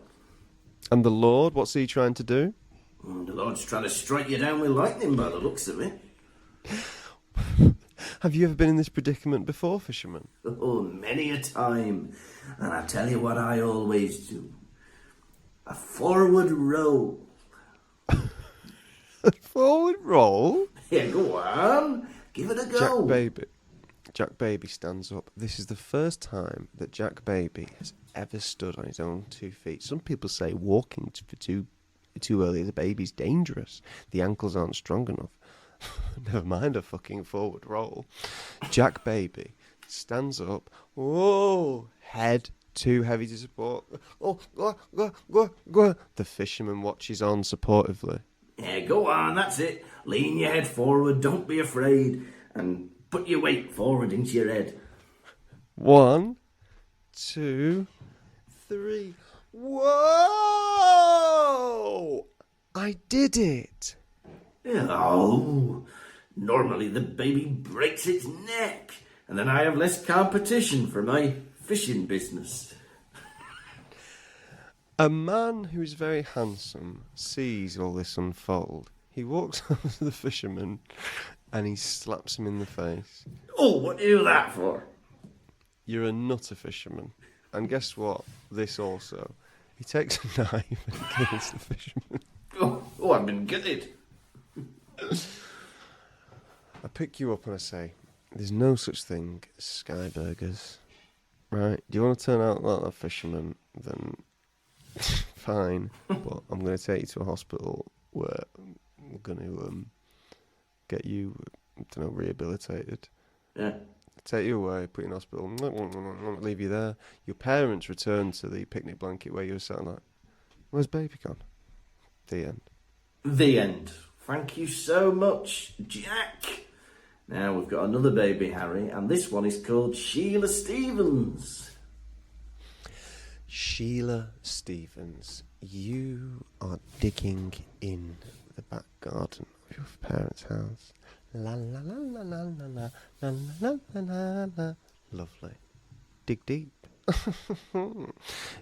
And the Lord, what's he trying to do? The Lord's trying to strike you down with lightning by the looks of it. Have you ever been in this predicament before, fisherman? Oh, many a time. And I tell you what I always do. A forward roll. A forward roll? Yeah, go on. Give it a go. Jack Baby stands up. This is the first time that Jack Baby has ever stood on his own 2 feet. Some people say walking for too early as a baby's dangerous. The ankles aren't strong enough. Never mind a fucking forward roll. Jack Baby stands up. Whoa! Head too heavy to support. Oh, go. The fisherman watches on supportively. Yeah, go on, that's it. Lean your head forward, don't be afraid. And put your weight forward into your head. 1, 2, 3. Whoa! I did it. Oh, normally the baby breaks its neck, and then I have less competition for my fishing business. A man who is very handsome sees all this unfold. He walks over to the fisherman and he slaps him in the face. Oh, what do you do that for? You're a nutter fisherman. And guess what? This also. He takes a knife and kills the fisherman. Oh, I've been gutted. I pick you up and I say, There's no such thing as sky burgers. Right? Do you want to turn out like a fisherman? Then fine. But I'm going to take you to a hospital where we're going to get you, rehabilitated. Yeah. Take you away, put you in hospital, leave you there. Your parents return to the picnic blanket where you were sat like, where's baby gone? The end. The end. Thank you so much, Jack. Now we've got another baby Harry, and this one is called Sheila Stevens. Sheila Stevens, you are digging in the back garden of your parents' house. La la la la la la la la la la la. Lovely. Dig deep.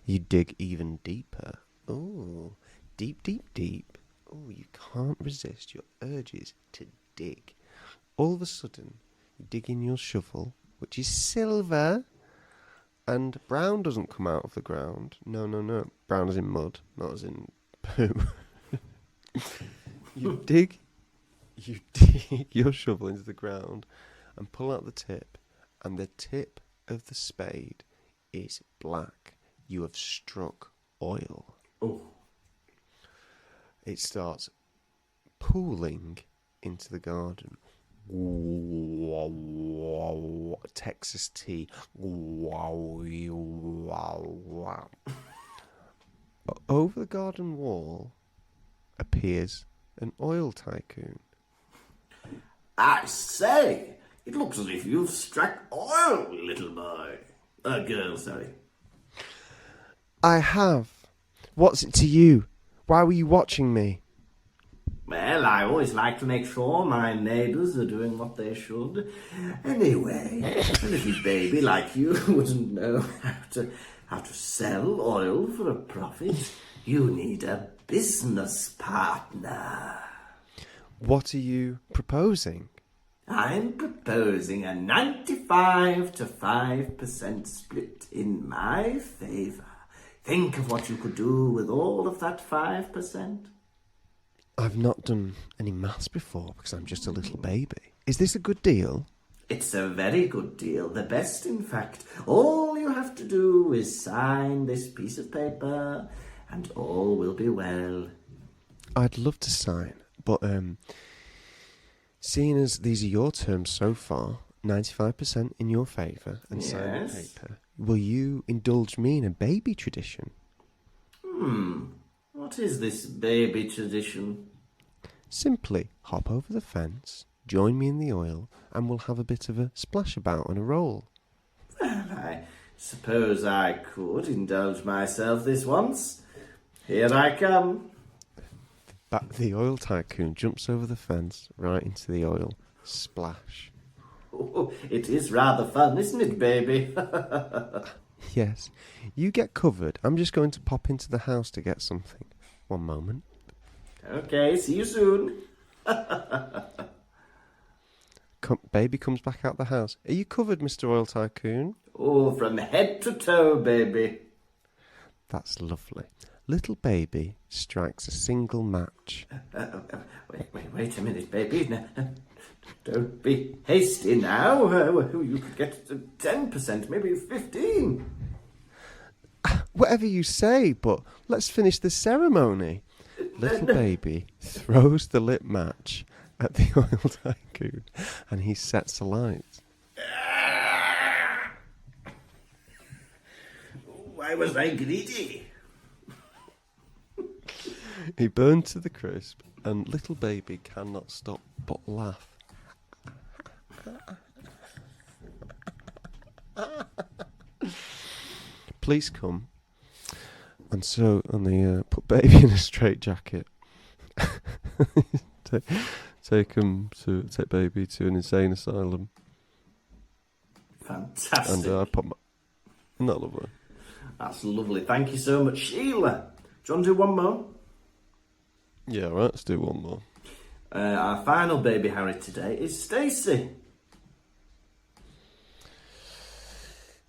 You dig even deeper. Oh, deep, deep, deep. Oh, you can't resist your urges to dig. All of a sudden, you dig in your shovel, which is silver, and brown doesn't come out of the ground. No, no, no. Brown as in mud, not as in poo. You dig your shovel into the ground and pull out the tip, and the tip of the spade is black. You have struck oil. Oh. It starts pooling into the garden. Texas tea. Over the garden wall appears an oil tycoon. I say, it looks as if you've struck oil, little boy. Girl, sorry. I have. What's it to you? Why were you watching me? Well, I always like to make sure my neighbours are doing what they should. Anyway, a little baby like you wouldn't know how to sell oil for a profit. You need a business partner. What are you proposing? I'm proposing a 95 to 5% split in my favour. Think of what you could do with all of that 5%. I've not done any maths before because I'm just a little baby. Is this a good deal? It's a very good deal, the best in fact. All you have to do is sign this piece of paper and all will be well. I'd love to sign, but seeing as these are your terms so far, 95% in your favour and sign the paper, will you indulge me in a baby tradition? What is this baby tradition? Simply hop over the fence, join me in the oil, and we'll have a bit of a splash about and a roll. Well, I suppose I could indulge myself this once. Here I come. The oil tycoon jumps over the fence right into the oil. Splash. Oh, it is rather fun, isn't it, baby? Yes. You get covered. I'm just going to pop into the house to get something. One moment. Okay, see you soon. Baby comes back out the house. Are you covered, Mr. Oil Tycoon? Oh, from head to toe, baby. That's lovely. Little baby strikes a single match. Wait a minute, baby. No, don't be hasty now. You could get 10%, maybe 15%. Whatever you say, but let's finish the ceremony. Little baby throws the lit match at the oil tycoon and he sets alight. Why was I greedy? He burned to the crisp and little baby cannot stop but laugh. Police come. And they put baby in a straitjacket. take baby to an insane asylum. Fantastic. And I pop my... Not lovely. That's lovely. Thank you so much, Sheila. Do you want to do one more? Yeah, right. Let's do one more. Our final baby Harry today is Stacey.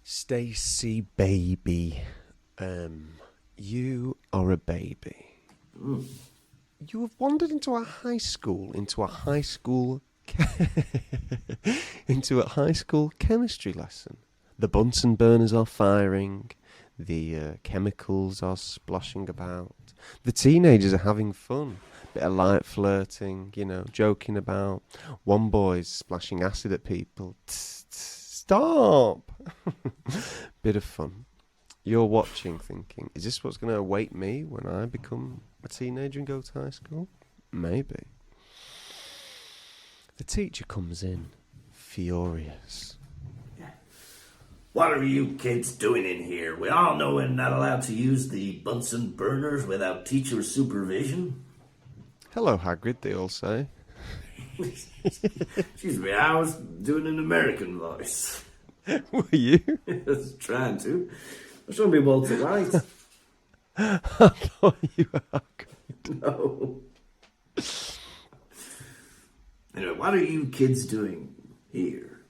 Stacey, baby. You are a baby. You have wandered into a high school into a high school chemistry lesson. The Bunsen burners are firing. The chemicals are splashing about. The teenagers are having fun. Bit of light flirting, joking about. One boy's splashing acid at people. Stop! Bit of fun. You're watching thinking, is this what's going to await me when I become a teenager and go to high school? Maybe. The teacher comes in, furious. What are you kids doing in here? We all know we're not allowed to use the Bunsen burners without teacher supervision. Hello, Hagrid, they all say. Excuse me, I was doing an American voice. Were you? I was trying to. I was trying to be Walter White. I thought you were Hagrid. No. Anyway, what are you kids doing here?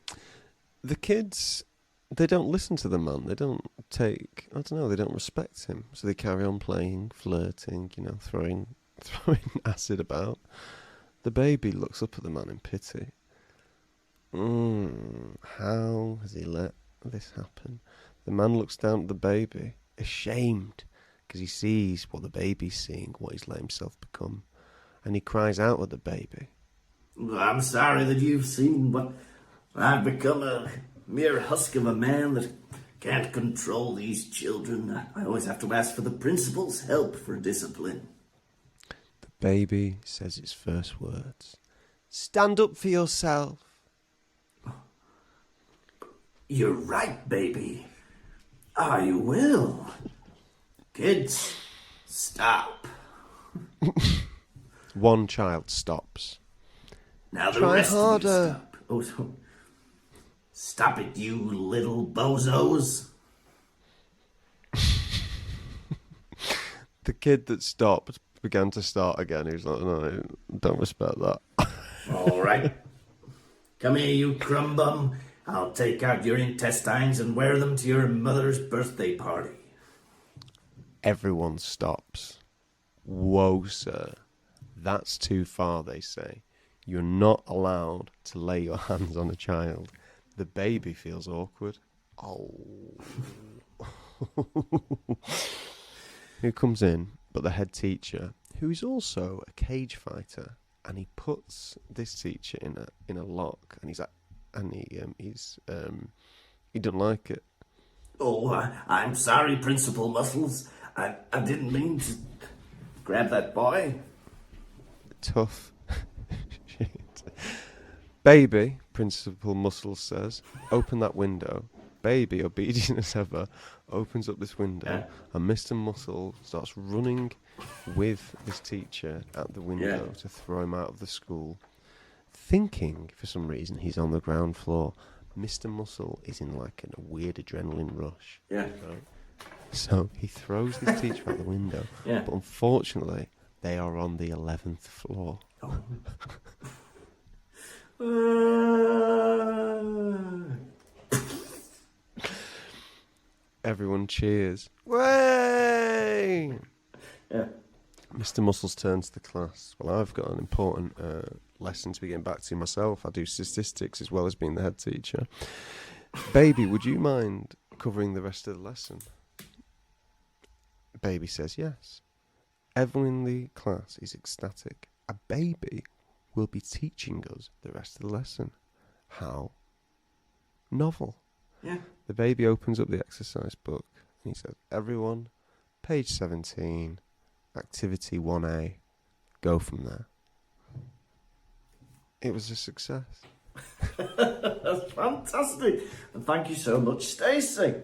The kids, they don't listen to the man. They don't they don't respect him. So they carry on playing, flirting, throwing acid about. The baby looks up at the man in pity. How has he let this happen? The man looks down at the baby, ashamed, because he sees what the baby's seeing, what he's let himself become. And he cries out at the baby. I'm sorry that you've seen what I've become, a mere husk of a man that can't control these children. I always have to ask for the principal's help for discipline. The baby says its first words. Stand up for yourself. You're right, baby. I will. Kids, stop. One child stops. Now the Try rest harder. of you stop. Oh, stop it, you little bozos. The kid that stopped began to start again. He was like, no, don't respect that. All right. Come here, you crumb bum. I'll take out your intestines and wear them to your mother's birthday party. Everyone stops. Whoa, sir. That's too far, they say. You're not allowed to lay your hands on a child. The baby feels awkward. Oh. Who comes in but the head teacher, who is also a cage fighter, and he puts this teacher in a lock, and he's like, he doesn't like it. Oh, I'm sorry, Principal Muscles. I didn't mean to grab that boy. Tough. Shit. Baby, Principal Muscles says, open that window. Baby, obedient as ever, opens up this window, and Mr. Muscle starts running with this teacher at the window to throw him out of the school, thinking, for some reason, he's on the ground floor. Mr. Muscle is in like a weird adrenaline rush. Yeah. Right? So he throws this teacher out the window, but unfortunately, they are on the 11th floor. Oh. Everyone cheers. Way! Yeah. Mr. Muscles turns to the class. Well, I've got an important lesson to be getting back to myself. I do statistics as well as being the head teacher. Baby, would you mind covering the rest of the lesson? Baby says yes. Everyone in the class is ecstatic. A baby will be teaching us the rest of the lesson. How? Novel. Yeah. The baby opens up the exercise book and he says, everyone, page 17, activity 1A, go from there. It was a success. That's fantastic. And thank you so much, Stacey.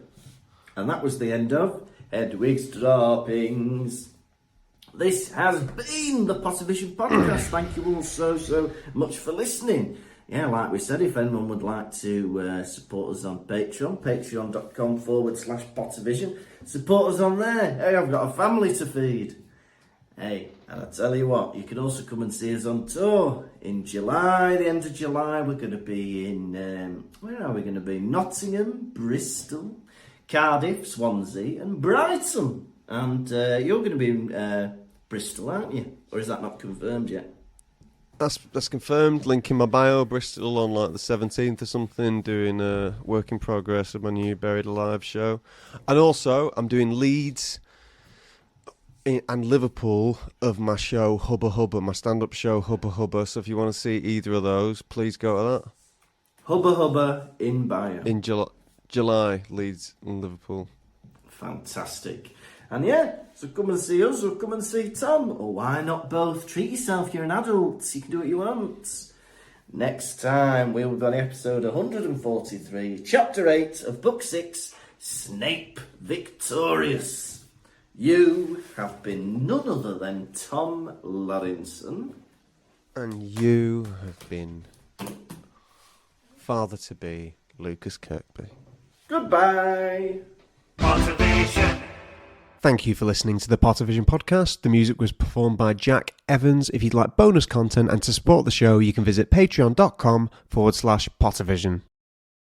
And that was the end of Hedwig's Droppings. This has been the Pottervision podcast. Thank you all so much for listening. Yeah, like we said, if anyone would like to support us on Patreon, patreon.com/Pottervision, support us on there. Hey, I've got a family to feed. Hey, and I tell you what, you can also come and see us on tour in July. The end of July, we're going to be in, where are we going to be? Nottingham, Bristol, Cardiff, Swansea and Brighton. And you're going to be in Bristol, aren't you? Or is that not confirmed yet? That's confirmed. Link in my bio. Bristol on like the 17th or something. Doing a work in progress of my new Buried Alive show, and also I'm doing Leeds and Liverpool of my show Hubba Hubba, my stand-up show Hubba Hubba. So if you want to see either of those, please go to that. Hubba Hubba in bio. In July, Leeds and Liverpool. Fantastic. And yeah, so come and see us or come and see Tom. Or why not both? Treat yourself, you're an adult. You can do what you want. Next time, we'll be on episode 143, Chapter 8 of Book 6, Snape Victorious. You have been none other than Tom Laurinson. And you have been father-to-be Lucas Kirkby. Goodbye. Pottervision. Thank you for listening to the Pottervision podcast. The music was performed by Jack Evans. If you'd like bonus content and to support the show, you can visit patreon.com/Pottervision.